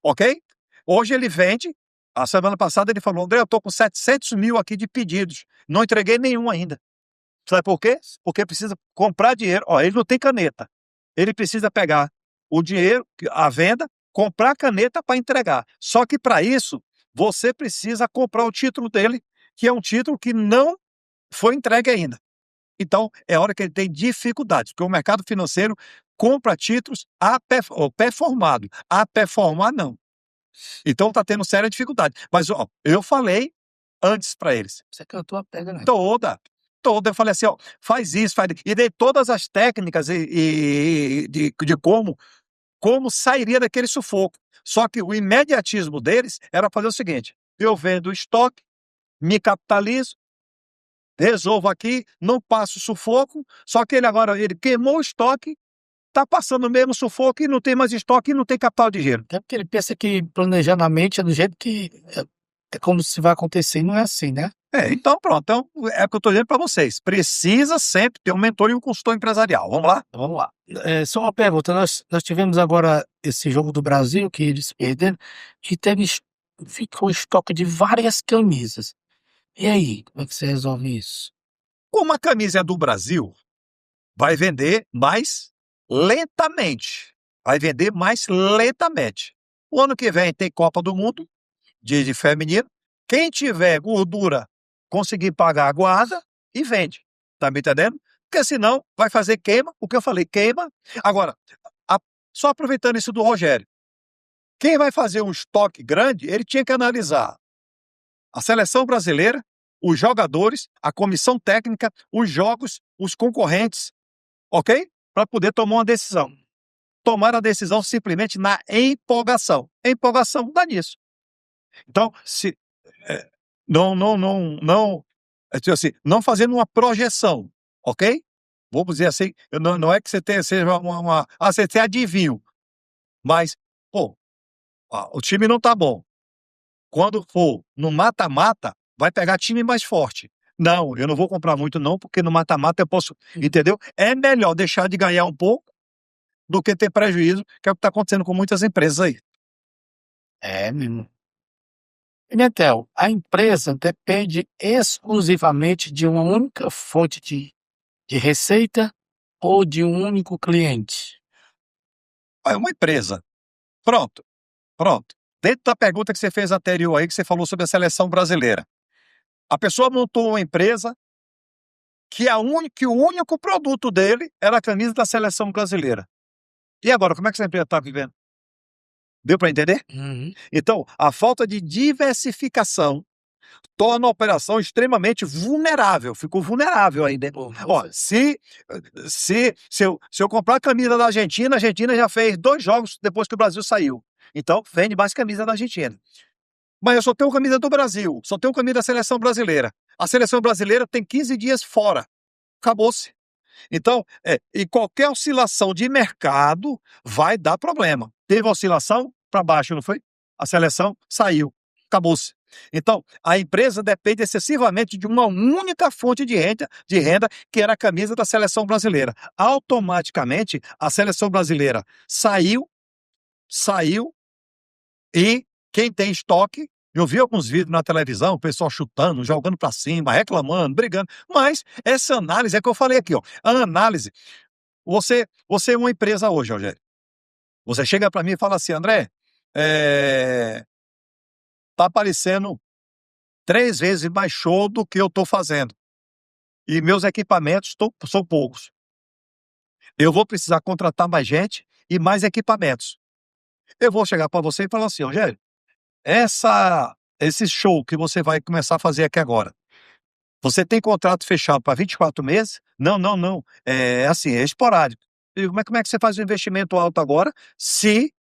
Ok? Hoje ele vende. A semana passada ele falou, André, eu estou com 700 mil aqui de pedidos. Não entreguei nenhum ainda. Sabe por quê? Porque precisa comprar dinheiro. Ó, ele não tem caneta. Ele precisa pegar o dinheiro, a venda, comprar caneta para entregar. Só que para isso, você precisa comprar o título dele, que é um título que não foi entregue ainda. Então, é hora que ele tem dificuldades, porque o mercado financeiro compra títulos performado. A performar, não. Então, está tendo séria dificuldade. Mas, ó, eu falei antes para eles. Você cantou a pedra, né? Toda. Eu falei assim, ó, faz isso, faz... E dei todas as técnicas de como sairia daquele sufoco. Só que o imediatismo deles era fazer o seguinte, eu vendo o estoque, me capitalizo, resolvo aqui, não passo sufoco, só que ele queimou o estoque, está passando o mesmo sufoco e não tem mais estoque e não tem capital de giro. Até porque ele pensa que planejar na mente é do jeito que é como se vai acontecer, e não é assim, né? Então pronto, então é o que eu estou dizendo para vocês, precisa sempre ter um mentor e um consultor empresarial, vamos lá? Vamos lá. Só uma pergunta, nós tivemos agora esse jogo do Brasil, que eles perderam, e ficou estoque de várias camisas. E aí, como é que você resolve isso? Como a camisa é do Brasil, vai vender mais lentamente. Vai vender mais lentamente. O ano que vem tem Copa do Mundo, de feminino. Quem tiver gordura, conseguir pagar a guarda e vende. Tá me entendendo? Porque senão vai fazer queima. O que eu falei, queima. Agora, só aproveitando isso do Rogério. Quem vai fazer um estoque grande, ele tinha que analisar a seleção brasileira, os jogadores, a comissão técnica, os jogos, os concorrentes, ok? Para poder tomar uma decisão. Tomar a decisão simplesmente na empolgação. Empolgação dá nisso. Então, se tipo assim, não fazendo uma projeção, ok? Vamos dizer assim, não é que você seja você tem adivinho, mas, pô, o time não tá bom. Quando for no mata-mata, vai pegar time mais forte. Não, eu não vou comprar muito não, porque no mata-mata eu posso, entendeu? É melhor deixar de ganhar um pouco do que ter prejuízo, que é o que está acontecendo com muitas empresas aí. É mesmo. Pimentel, a empresa depende exclusivamente de uma única fonte de receita ou de um único cliente? É uma empresa. Pronto. Pronto. Dentro da pergunta que você fez anterior aí, que você falou sobre a seleção brasileira. A pessoa montou uma empresa que o único produto dele era a camisa da seleção brasileira. E agora, como é que essa empresa está vivendo? Deu para entender? Uhum. Então, a falta de diversificação torna a operação extremamente vulnerável. Ficou vulnerável aí dentro. Ó, se eu comprar a camisa da Argentina, a Argentina já fez 2 jogos depois que o Brasil saiu. Então, vende mais camisa da Argentina. Mas eu só tenho camisa do Brasil, só tenho camisa da seleção brasileira. A seleção brasileira tem 15 dias fora. Acabou-se. Então, e qualquer oscilação de mercado vai dar problema. Teve oscilação para baixo, não foi? A seleção saiu. Acabou-se. Então, a empresa depende excessivamente de uma única fonte de renda, que era a camisa da seleção brasileira. Automaticamente, a seleção brasileira saiu, e quem tem estoque, eu vi alguns vídeos na televisão, o pessoal chutando, jogando para cima, reclamando, brigando, mas essa análise é que eu falei aqui, ó. A análise, você é uma empresa hoje, Rogério. Você chega para mim e fala assim, André, tá aparecendo 3 vezes mais show do que eu tô fazendo. E meus equipamentos são poucos. Eu vou precisar contratar mais gente e mais equipamentos. Eu vou chegar para você e falar assim, Rogério, esse show que você vai começar a fazer aqui agora, você tem contrato fechado para 24 meses? Não, não, não. É assim, é esporádico. Eu digo, mas como é que você faz um investimento alto agora se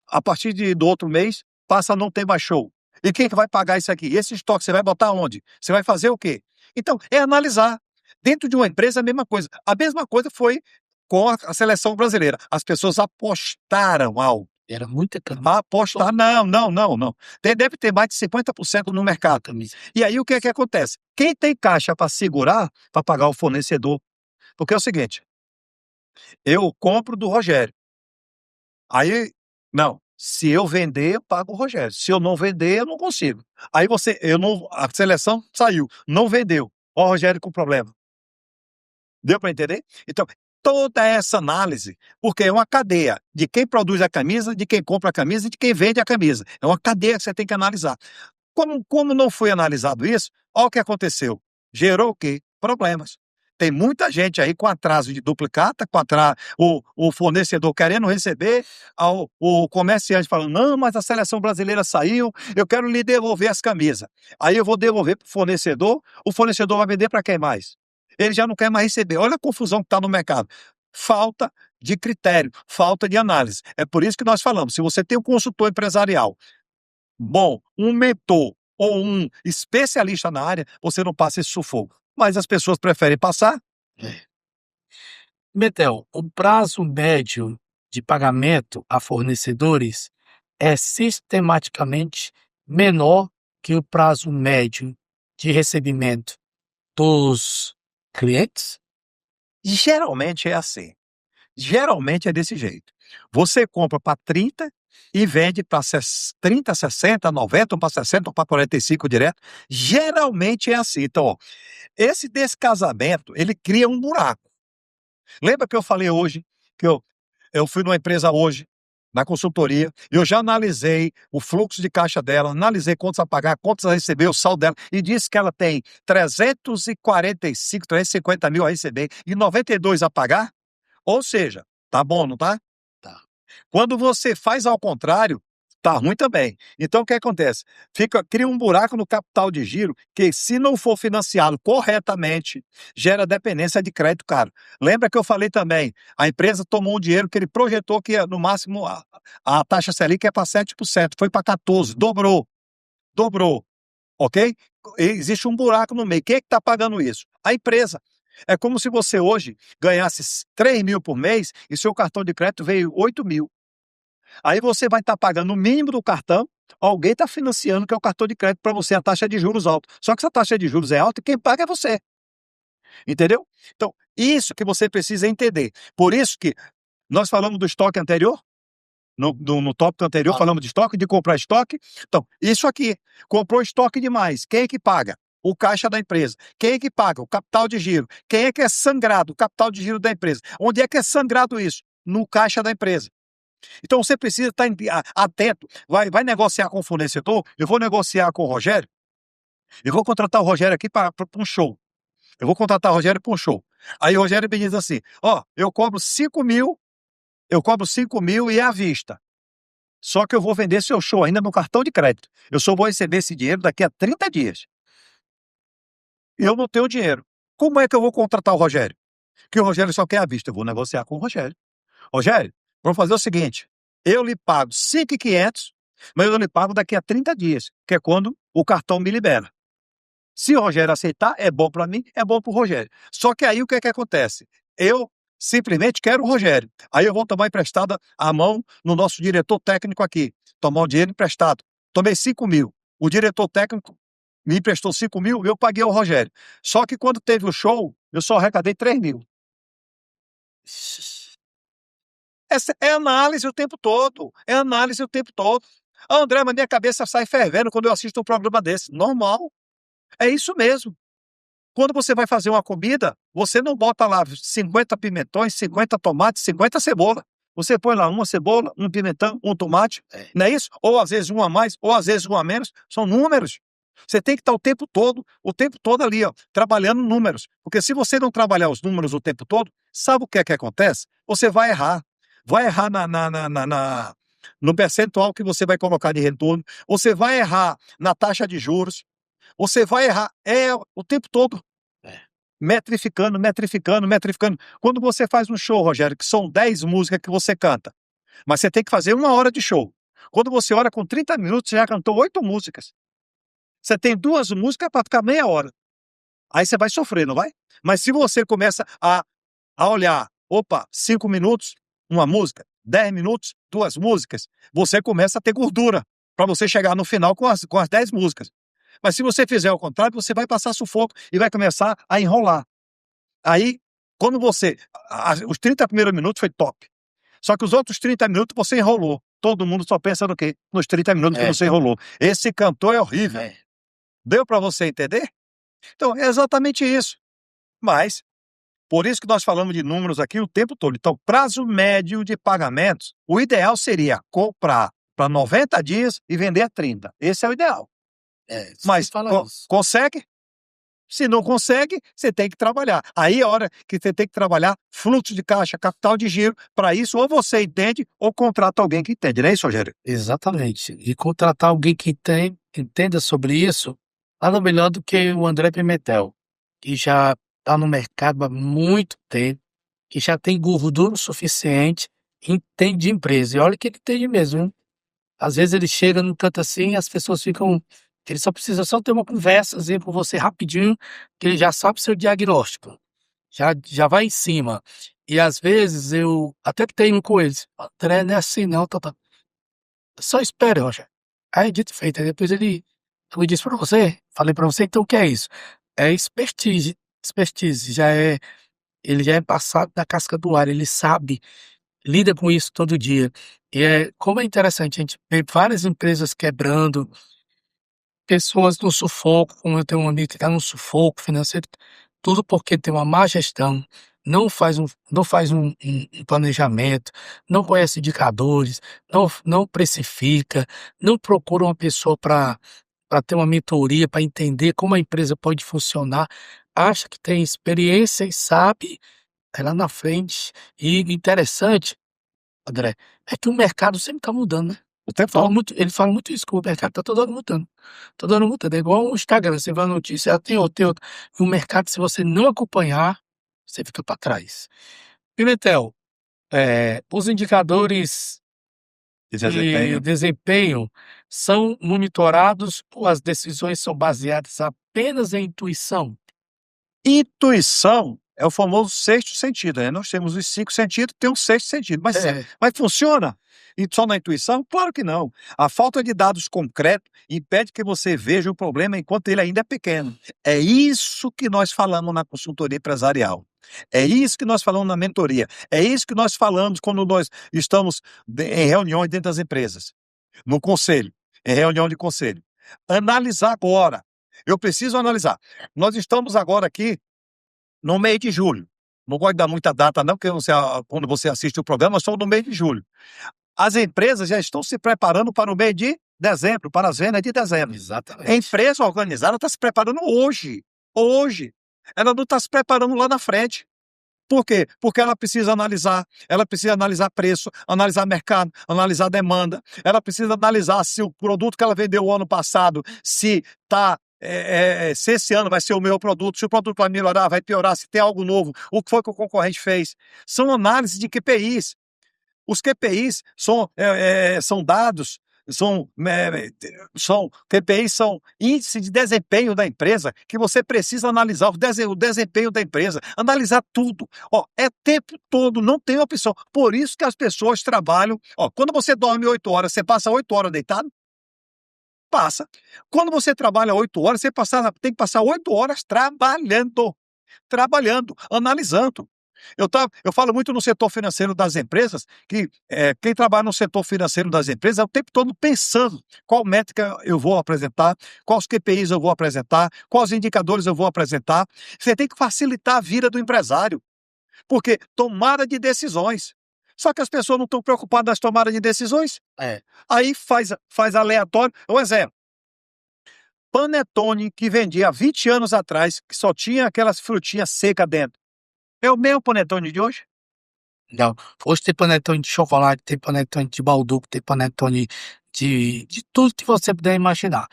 a partir do outro mês passa a não ter mais show? E quem que vai pagar isso aqui? E esse estoque você vai botar onde? Você vai fazer o quê? Então, é analisar. Dentro de uma empresa, a mesma coisa. A mesma coisa foi com a seleção brasileira. As pessoas apostaram alto. Era muita camisa. Apostar, não, não, não, não. Deve ter mais de 50% no mercado. Camisa. E aí o que é que acontece? Quem tem caixa para segurar, para pagar o fornecedor? Porque é o seguinte, eu compro do Rogério. Aí, não, se eu vender, eu pago o Rogério. Se eu não vender, eu não consigo. Aí a seleção saiu, não vendeu. Ó, o Rogério com problema. Deu para entender? Então, toda essa análise, porque é uma cadeia de quem produz a camisa, de quem compra a camisa e de quem vende a camisa. É uma cadeia que você tem que analisar. Como não foi analisado isso, olha o que aconteceu. Gerou o quê? Problemas. Tem muita gente aí com atraso de duplicata, o fornecedor querendo receber, o comerciante falando, não, mas a seleção brasileira saiu, eu quero lhe devolver as camisas. Aí eu vou devolver para o fornecedor vai vender para quem mais? Ele já não quer mais receber. Olha a confusão que está no mercado. Falta de critério, falta de análise. É por isso que nós falamos, se você tem um consultor empresarial bom, um mentor ou um especialista na área, você não passa esse sufoco. Mas as pessoas preferem passar. Betel, o prazo médio de pagamento a fornecedores é sistematicamente menor que o prazo médio de recebimento dos clientes? Geralmente é assim. Geralmente é desse jeito. Você compra para 30 e vende para 30, 60, 90, ou para 60, ou para 45 direto. Geralmente é assim. Então, ó, esse descasamento, ele cria um buraco. Lembra que eu falei hoje que eu fui numa empresa hoje, na consultoria, e eu já analisei o fluxo de caixa dela, analisei quantos a pagar, quantos a receber, o saldo dela, e disse que ela tem 345, 350 mil a receber e 92 a pagar? Ou seja, tá bom, não tá? Tá. Quando você faz ao contrário, tá ruim também. Então o que acontece? Cria um buraco no capital de giro que, se não for financiado corretamente, gera dependência de crédito caro. Lembra que eu falei também, a empresa tomou um dinheiro que ele projetou que no máximo a taxa Selic é para 7%, foi para 14%, dobrou, ok? Existe um buraco no meio. Quem é que está pagando isso? A empresa. É como se você hoje ganhasse 3 mil por mês e seu cartão de crédito veio 8 mil. Aí você vai estar pagando o mínimo do cartão, alguém está financiando, que é o cartão de crédito para você, a taxa de juros alta. Só que essa taxa de juros é alta e quem paga é você. Entendeu? Então, isso que você precisa entender. Por isso que nós falamos do estoque anterior, no tópico anterior, falamos de estoque, de comprar estoque. Então, isso aqui, comprou estoque demais, quem é que paga? O caixa da empresa. Quem é que paga? O capital de giro. Quem é que é sangrado? O capital de giro da empresa. Onde é que é sangrado isso? No caixa da empresa. Então você precisa estar atento. Vai negociar com o fornecedor, eu vou negociar com o Rogério, eu vou contratar o Rogério aqui para um show. Eu vou contratar o Rogério para um show. Aí o Rogério me diz assim: ó, eu cobro 5.000, eu cobro 5.000 e é à vista. Só que eu vou vender seu show ainda no cartão de crédito. Eu só vou receber esse dinheiro daqui a 30 dias. Eu não tenho dinheiro. Como é que eu vou contratar o Rogério? Que o Rogério só quer à vista. Eu vou negociar com o Rogério. Rogério, vamos fazer o seguinte: eu lhe pago 5.500, mas eu lhe pago daqui a 30 dias, que é quando o cartão me libera. Se o Rogério aceitar, é bom para mim, é bom para o Rogério. Só que aí o que é que acontece? Eu simplesmente quero o Rogério. Aí eu vou tomar emprestada a mão no nosso diretor técnico aqui. Tomar o dinheiro emprestado. Tomei 5.000. O diretor técnico me emprestou 5.000 e eu paguei ao Rogério. Só que quando teve o show, eu só arrecadei 3.000. Essa é análise o tempo todo. É análise o tempo todo. André, mas minha cabeça sai fervendo quando eu assisto um programa desse. Normal. É isso mesmo. Quando você vai fazer uma comida, você não bota lá 50 pimentões, 50 tomates, 50 cebola. Você põe lá uma cebola, um pimentão, um tomate, não é isso? Ou às vezes um a mais, ou às vezes um a menos. São números. Você tem que estar o tempo todo ali, ó, trabalhando números. Porque se você não trabalhar os números o tempo todo, sabe o que é que acontece? Você vai errar. Vai errar no percentual que você vai colocar de retorno. Você vai errar na taxa de juros. Você vai errar o tempo todo. Metrificando, metrificando, metrificando. Quando você faz um show, Rogério, que são 10 músicas que você canta, mas você tem que fazer 1 hora de show. Quando você ora com 30 minutos, você já cantou 8 músicas. Você tem 2 músicas para ficar meia hora. Aí você vai sofrer, não vai? Mas se você começa a olhar, opa, 5 minutos, uma música, 10 minutos, 2 músicas, você começa a ter gordura para você chegar no final com as 10 músicas. Mas se você fizer o contrário, você vai passar sufoco e vai começar a enrolar. Aí, quando os 30 primeiros minutos foi top. Só que os outros 30 minutos você enrolou. Todo mundo só pensa no quê? Nos 30 minutos que você enrolou. Esse cantor é horrível. Deu para você entender? Então, é exatamente isso. Mas, por isso que nós falamos de números aqui o tempo todo. Então, prazo médio de pagamentos, o ideal seria comprar para 90 dias e vender a 30. Esse é o ideal. Mas consegue? Se não consegue, você tem que trabalhar. Aí é a hora que você tem que trabalhar fluxo de caixa, capital de giro. Para isso, ou você entende ou contrata alguém que entende, não é isso, Rogério? Exatamente. E contratar alguém que entenda sobre isso, nada melhor do que o André Pimentel, que já está no mercado há muito tempo, que já tem gordura o suficiente, entende de empresa. E olha que ele entende mesmo, hein? Às vezes ele chega num canto assim e as pessoas ficam. Ele só precisa ter uma conversazinha com você rapidinho, que ele já sabe seu diagnóstico. Já vai em cima. E às vezes eu até tenho com eles. André, não é assim não, tá. Só espere, Roger. Aí dito e feito. Aí depois eu disse pra você, falei pra você, então o que é isso? É expertise. Expertise. Ele já é passado da casca do ar, ele sabe, lida com isso todo dia. E como é interessante, a gente vê várias empresas quebrando, pessoas no sufoco, como eu tenho um amigo que está no sufoco financeiro, tudo porque tem uma má gestão, não faz um planejamento, não conhece indicadores, não precifica, não procura uma pessoa para ter uma mentoria, para entender como a empresa pode funcionar, acha que tem experiência e sabe, é lá na frente. E interessante, André, é que o mercado sempre está mudando, né? O tempo todo. Ele fala muito isso, que o mercado está todo ano mudando. Todo ano mudando. É igual o Instagram, você vê a notícia, tem outro, tem outro. E o mercado, se você não acompanhar, você fica para trás. Pimentel, os indicadores de desempenho são monitorados ou as decisões são baseadas apenas em intuição? Intuição é o famoso sexto sentido, né? Nós temos os 5 sentidos, tem um sexto sentido. Mas funciona só na intuição? Claro que não. A falta de dados concretos impede que você veja o problema enquanto ele ainda é pequeno. É isso que nós falamos na consultoria empresarial. É isso que nós falamos na mentoria. É isso que nós falamos quando nós estamos em reuniões dentro das empresas. No conselho, em reunião de conselho. Analisar agora. Eu preciso analisar. Nós estamos agora aqui no mês de julho. Não gosto de dar muita data não, porque quando você assiste o programa, só no mês de julho. As empresas já estão se preparando para o mês de dezembro, para as vendas de dezembro. A Exatamente. empresa organizada está se preparando hoje. Hoje. Ela não está se preparando lá na frente. Por quê? Porque ela precisa analisar preço, analisar mercado, analisar demanda. Ela precisa analisar se o produto que ela vendeu o ano passado, se esse ano vai ser o meu produto, se o produto vai melhorar, vai piorar, se tem algo novo, o que foi que o concorrente fez. São análises de QPIs. Os QPIs são dados, são QPIs são índice de desempenho da empresa, que você precisa analisar o desempenho da empresa, analisar tudo. Ó, é tempo todo, não tem opção. Por isso que as pessoas trabalham. Ó, quando você dorme 8 horas, você passa 8 horas deitado? Passa. Quando você trabalha 8 horas, tem que passar 8 horas trabalhando, analisando. Eu falo muito no setor financeiro das empresas, que quem trabalha no setor financeiro das empresas é o tempo todo pensando qual métrica eu vou apresentar, quais QPIs eu vou apresentar, quais indicadores eu vou apresentar. Você tem que facilitar a vida do empresário, porque tomada de decisões. Só que as pessoas não estão preocupadas nas tomadas de decisões. Aí faz aleatório. Um exemplo. Panetone que vendia há 20 anos atrás, que só tinha aquelas frutinhas secas dentro. É o mesmo panetone de hoje? Não. Hoje tem panetone de chocolate, tem panetone de balduco, tem panetone de tudo que você puder imaginar.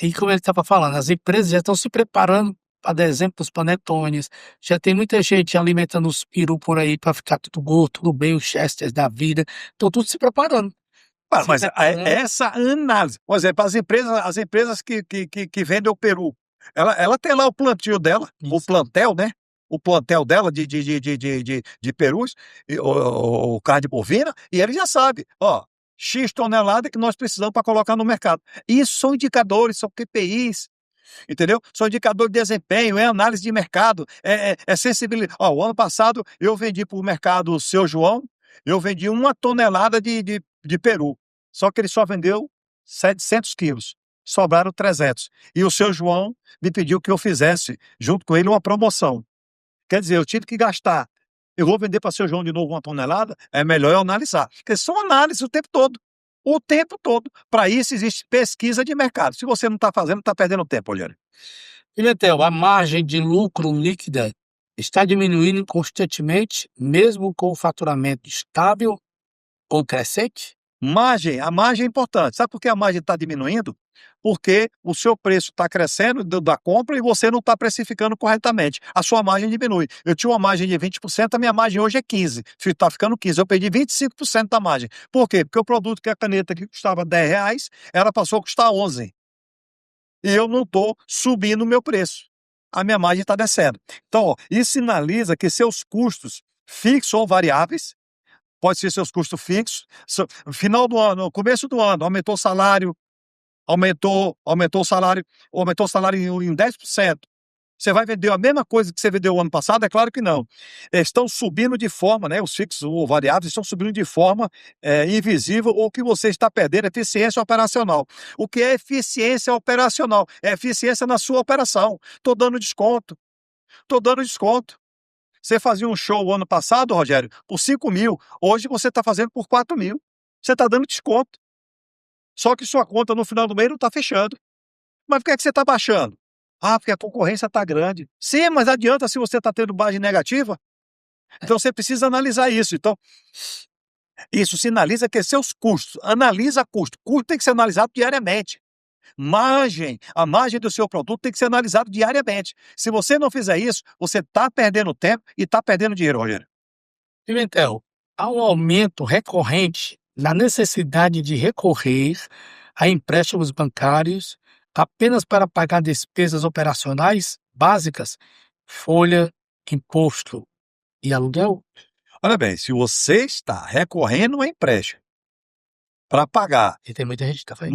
E como ele estava falando, as empresas já estão se preparando para dezembro dos panetones, já tem muita gente alimentando os peru por aí para ficar tudo gordo, tudo bem, os chesters da vida, estão tudo se preparando. Mas essa análise, por exemplo, as empresas que vendem o peru, ela tem lá o plantio dela, o Isso. plantel, né? O plantel dela de perus, o carne bovina, e ele já sabe, ó, X tonelada que nós precisamos para colocar no mercado. Isso são indicadores, são QPIs, entendeu? São indicadores de desempenho, é análise de mercado, é sensibilidade. Ó, o ano passado eu vendi para o mercado Seu João, eu vendi 1 tonelada de peru, só que ele só vendeu 700 quilos, sobraram 300. E o Seu João me pediu que eu fizesse, junto com ele, uma promoção. Quer dizer, eu tive que gastar. Eu vou vender para o Seu João de novo 1 tonelada? É melhor eu analisar. Porque são análises o tempo todo. O tempo todo. Para isso existe pesquisa de mercado. Se você não está fazendo, está perdendo tempo, Rogério. Pimentel, a margem de lucro líquida está diminuindo constantemente, mesmo com o faturamento estável ou crescente? A margem é importante. Sabe por que a margem está diminuindo? Porque o seu preço está crescendo da compra e você não está precificando corretamente. A sua margem diminui. Eu tinha uma margem de 20%, a minha margem hoje é 15%. Está ficando 15%. Eu perdi 25% da margem. Por quê? Porque o produto que a caneta que custava R$10, ela passou a custar 11. E eu não estou subindo o meu preço. A minha margem está descendo. Então, ó, isso sinaliza que seus custos fixos ou variáveis, pode ser seus custos fixos, no final do ano, no começo do ano, aumentou o salário, aumentou o salário em 10%. Você vai vender a mesma coisa que você vendeu o ano passado? É claro que não. Estão subindo de forma, né, os fixos ou variáveis estão subindo de forma invisível, ou que você está perdendo eficiência operacional. O que é eficiência operacional? É eficiência na sua operação. Estou dando desconto. Você fazia um show o ano passado, Rogério, por 5 mil. Hoje você está fazendo por 4 mil. Você está dando desconto. Só que sua conta no final do mês não está fechando. Mas por que é que você está baixando? Ah, porque a concorrência está grande. Sim, mas adianta se você está tendo margem negativa? Então você precisa analisar isso. Então, isso sinaliza que seus custos. Analisa custo. Custo tem que ser analisado diariamente. A margem do seu produto tem que ser analisado diariamente. Se você não fizer isso, você está perdendo tempo e está perdendo dinheiro, Rogério. Pimentel, há um aumento recorrente na necessidade de recorrer a empréstimos bancários apenas para pagar despesas operacionais básicas, folha, imposto e aluguel? Olha bem, se você está recorrendo a empréstimo para pagar, E tem muita gente que está fazendo.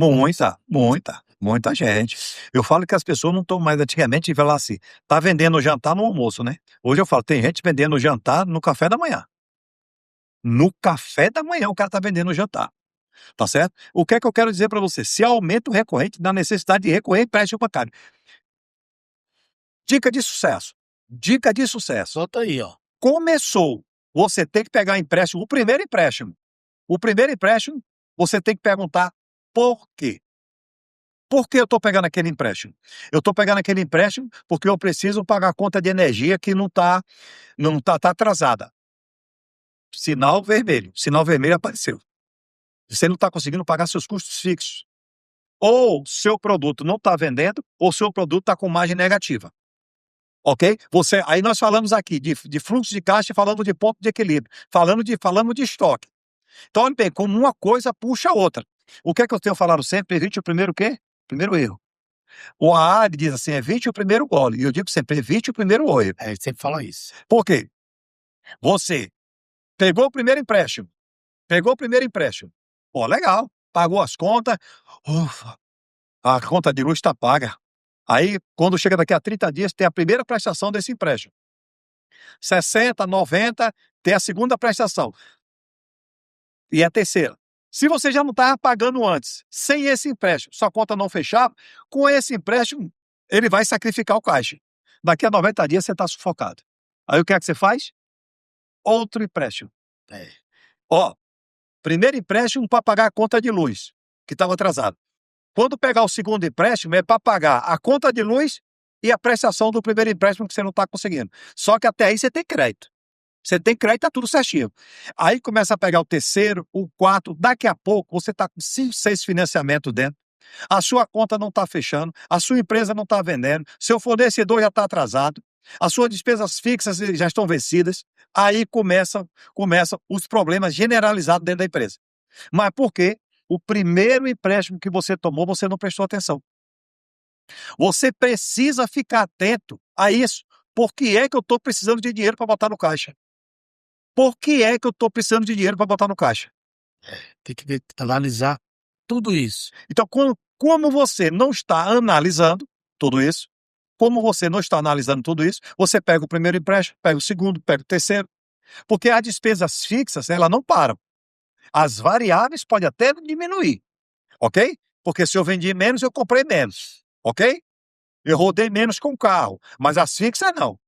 muita gente. Eu falo que as pessoas não estão mais antigamente e falar assim, tá vendendo jantar no almoço, né? Hoje eu falo, tem gente vendendo jantar no café da manhã. No café da manhã o cara tá vendendo jantar. Tá certo? O que é que eu quero dizer para você? Se aumenta o recorrente da necessidade de recorrer a empréstimo bancário. Dica de sucesso. Dica de sucesso. Solta aí, ó. Começou. Você tem que pegar empréstimo, o primeiro empréstimo. O primeiro empréstimo, você tem que perguntar por quê. Por que eu estou pegando aquele empréstimo? Eu estou pegando aquele empréstimo porque eu preciso pagar a conta de energia que tá atrasada. Sinal vermelho apareceu. Você não está conseguindo pagar seus custos fixos. Ou seu produto não está vendendo, ou seu produto está com margem negativa. Ok? Aí nós falamos aqui de fluxo de caixa, falando de ponto de equilíbrio, falando de estoque. Então, olha bem, como uma coisa puxa a outra. O que é que eu tenho falado sempre? Evite o primeiro o quê? Primeiro erro. O AA diz assim, evite o primeiro gole. E eu digo sempre, evite o primeiro erro. Ele sempre fala isso. Por quê? Você pegou o primeiro empréstimo. Pô, legal. Pagou as contas. Ufa, a conta de luz está paga. Aí, quando chega daqui a 30 dias, tem a primeira prestação desse empréstimo. 60, 90, tem a segunda prestação. E a terceira. Se você já não estava pagando antes, sem esse empréstimo, sua conta não fechava, com esse empréstimo, ele vai sacrificar o caixa. Daqui a 90 dias você está sufocado. Aí o que é que você faz? Outro empréstimo. Ó, primeiro empréstimo para pagar a conta de luz, que estava atrasado. Quando pegar o segundo empréstimo, é para pagar a conta de luz e a prestação do primeiro empréstimo que você não está conseguindo. Só que até aí você tem crédito. Você tem crédito, tá tudo certinho. Aí começa a pegar o terceiro, o quarto, daqui a pouco você está com 5, 6 financiamentos dentro. A sua conta não está fechando, a sua empresa não está vendendo, seu fornecedor já está atrasado, as suas despesas fixas já estão vencidas. Aí começam os problemas generalizados dentro da empresa. Mas por quê? O primeiro empréstimo que você tomou, você não prestou atenção. Você precisa ficar atento a isso. Por que é que eu estou precisando de dinheiro para botar no caixa? Por que é que eu estou precisando de dinheiro para botar no caixa? Tem que analisar tudo isso. Então, como você não está analisando tudo isso, você pega o primeiro empréstimo, pega o segundo, pega o terceiro. Porque as despesas fixas, elas não param. As variáveis podem até diminuir, ok? Porque se eu vendi menos, eu comprei menos, ok? Eu rodei menos com o carro, mas as fixas não.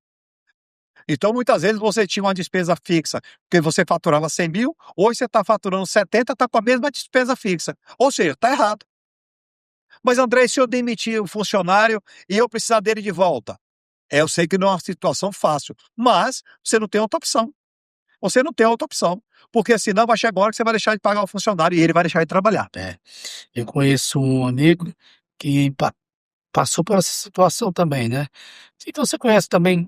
Então, muitas vezes você tinha uma despesa fixa, porque você faturava 100 mil, hoje você está faturando 70, está com a mesma despesa fixa. Ou seja, está errado. Mas, André, e se eu demitir o funcionário e eu precisar dele de volta? Eu sei que não é uma situação fácil, mas você não tem outra opção. Você não tem outra opção, porque senão vai chegar agora que você vai deixar de pagar o funcionário e ele vai deixar de trabalhar. Eu conheço um amigo que passou por essa situação também, né? Então você conhece também,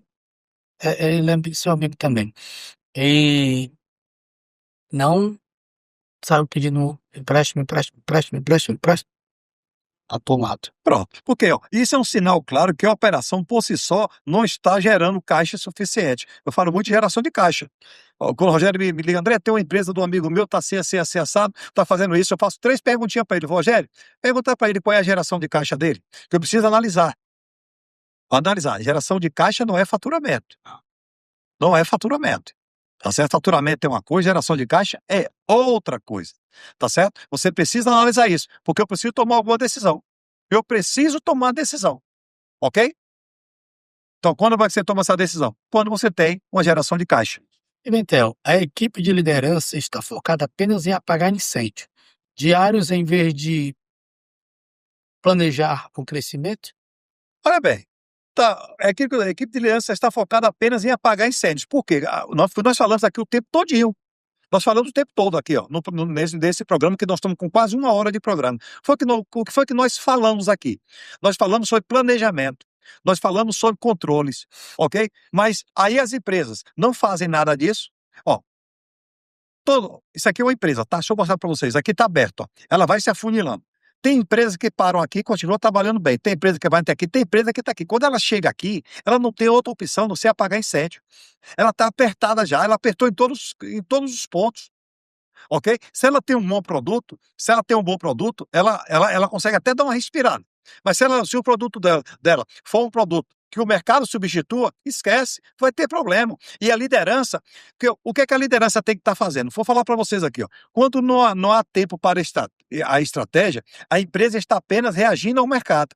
ele é seu amigo também. E não saiu pedindo empréstimo, atolado. Pronto. Porque isso é um sinal claro que a operação por si só não está gerando caixa suficiente. Eu falo muito de geração de caixa. Quando o Rogério me liga, André, tem uma empresa do amigo meu, está assim, assado, está fazendo isso. Eu faço 3 perguntinhas para ele. Rogério, pergunta para ele qual é a geração de caixa dele, que eu preciso analisar. Geração de caixa não é faturamento. Não é faturamento. Tá certo? Faturamento é uma coisa, geração de caixa é outra coisa. Tá certo? Você precisa analisar isso, porque eu preciso tomar alguma decisão. Eu preciso tomar decisão. Ok? Então, quando vai que você toma essa decisão? Quando você tem uma geração de caixa. Pimentel, a equipe de liderança está focada apenas em apagar incêndio diários em vez de planejar o crescimento? Olha bem, a equipe de liderança está focada apenas em apagar incêndios. Por quê? Nós falamos aqui o tempo todinho. Nós falamos o tempo todo aqui, ó, nesse programa, que nós estamos com quase 1 hora de programa. O que foi que nós falamos aqui? Nós falamos sobre planejamento, nós falamos sobre controles, ok? Mas aí as empresas não fazem nada disso. Ó, isso aqui é uma empresa, tá? Deixa eu mostrar para vocês. Aqui está aberto, ó. Ela vai se afunilando. Tem empresas que param aqui e continuam trabalhando bem. Tem empresa que vai até aqui, tem empresa que está aqui. Quando ela chega aqui, ela não tem outra opção não ser apagar incêndio. Ela está apertada já, ela apertou em todos os pontos, ok? Se ela tem um bom produto, ela consegue até dar uma respirada. Mas se o produto dela for um produto que o mercado substitua, esquece, vai ter problema. E a liderança, o que é que a liderança tem que estar fazendo? Vou falar para vocês aqui, ó. Quando não há tempo para a estratégia, a empresa está apenas reagindo ao mercado.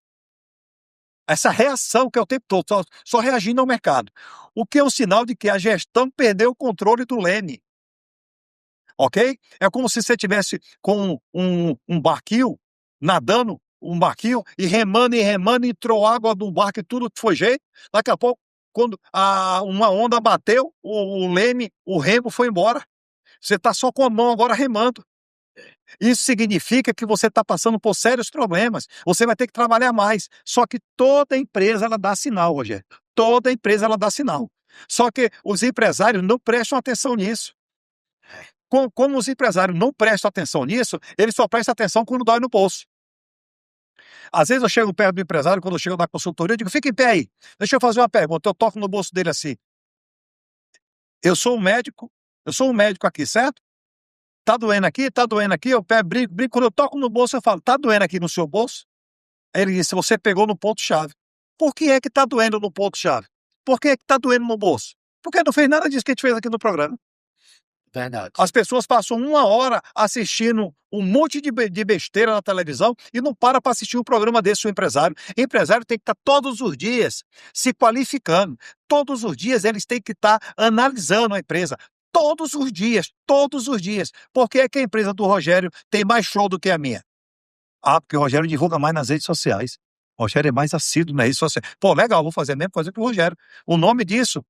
Essa reação que é o tempo todo, só reagindo ao mercado. O que é um sinal de que a gestão perdeu o controle do leme. ok? É como se você tivesse com um barquinho, nadando, um barquinho, e remando, entrou água no barco e tudo foi jeito. Daqui a pouco, quando uma onda bateu, o leme, o remo foi embora. Você está só com a mão agora remando. Isso significa que você está passando por sérios problemas. Você vai ter que trabalhar mais. Só que toda empresa ela dá sinal, Rogério. Toda empresa ela dá sinal. Só que os empresários não prestam atenção nisso. Como os empresários não prestam atenção nisso, eles só prestam atenção quando dói no bolso. Às vezes eu chego perto do empresário, quando eu chego na consultoria, eu digo, fica em pé aí. Deixa eu fazer uma pergunta. Eu toco no bolso dele assim. Eu sou um médico aqui, certo? Tá doendo aqui? Tá doendo aqui? Eu pego, brinco. Quando eu toco no bolso, eu falo, tá doendo aqui no seu bolso? Aí ele disse, você pegou no ponto-chave. Por que é que tá doendo no ponto-chave? Por que é que tá doendo no bolso? Porque não fez nada disso que a gente fez aqui no programa. Verdade. As pessoas passam 1 hora assistindo um monte de besteira na televisão e não para assistir um programa desse, o empresário. O empresário tem que estar todos os dias se qualificando. Todos os dias eles têm que estar analisando a empresa. Todos os dias, todos os dias. Por que é que a empresa do Rogério tem mais show do que a minha? Porque o Rogério divulga mais nas redes sociais. O Rogério é mais assíduo nas redes sociais. Pô, legal, vou fazer a mesma coisa que o Rogério. O nome disso,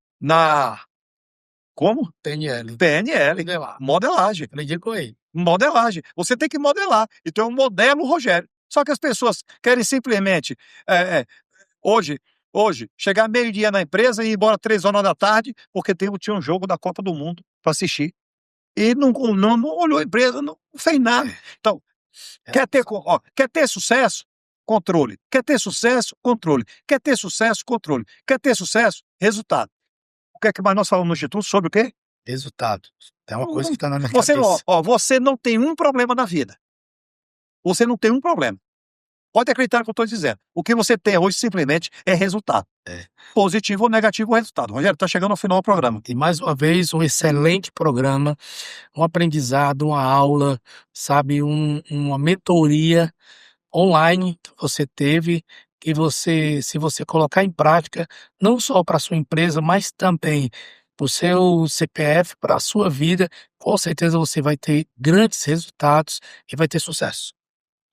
Como? PNL. PNL. Modelar. Modelagem. Aprendi com ele. Modelagem. Você tem que modelar. Então, eu modelo o Rogério. Só que as pessoas querem simplesmente, hoje, chegar meio-dia na empresa e ir embora 3 horas da tarde, porque tinha um jogo da Copa do Mundo para assistir. E não olhou a empresa, não fez nada. Então, quer ter sucesso? Controle. Quer ter sucesso? Controle. Quer ter sucesso? Controle. Quer ter sucesso? Resultado. O que é que mais nós falamos no Instituto? Sobre o quê? Resultado. É uma coisa que está na minha Você cabeça. você não tem um problema na vida. Você não tem um problema. Pode acreditar no que eu estou dizendo. O que você tem hoje simplesmente é resultado. Positivo ou negativo o resultado. Rogério, está chegando ao final do programa. E mais uma vez, um excelente programa, um aprendizado, uma aula, sabe, uma mentoria online que você teve, que você, se você colocar em prática, não só para sua empresa, mas também para o seu CPF, para a sua vida, com certeza você vai ter grandes resultados e vai ter sucesso.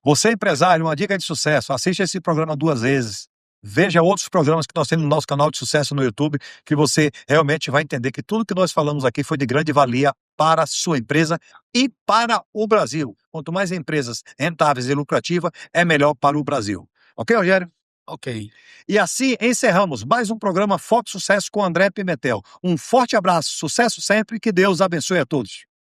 Você, empresário, uma dica de sucesso, assista esse programa 2 vezes. Veja outros programas que nós temos no nosso canal de sucesso no YouTube, que você realmente vai entender que tudo que nós falamos aqui foi de grande valia para a sua empresa e para o Brasil. Quanto mais empresas rentáveis e lucrativas, é melhor para o Brasil. Ok, Rogério? Ok. E assim encerramos mais um programa Foco Sucesso com André Pimentel. Um forte abraço, sucesso sempre e que Deus abençoe a todos.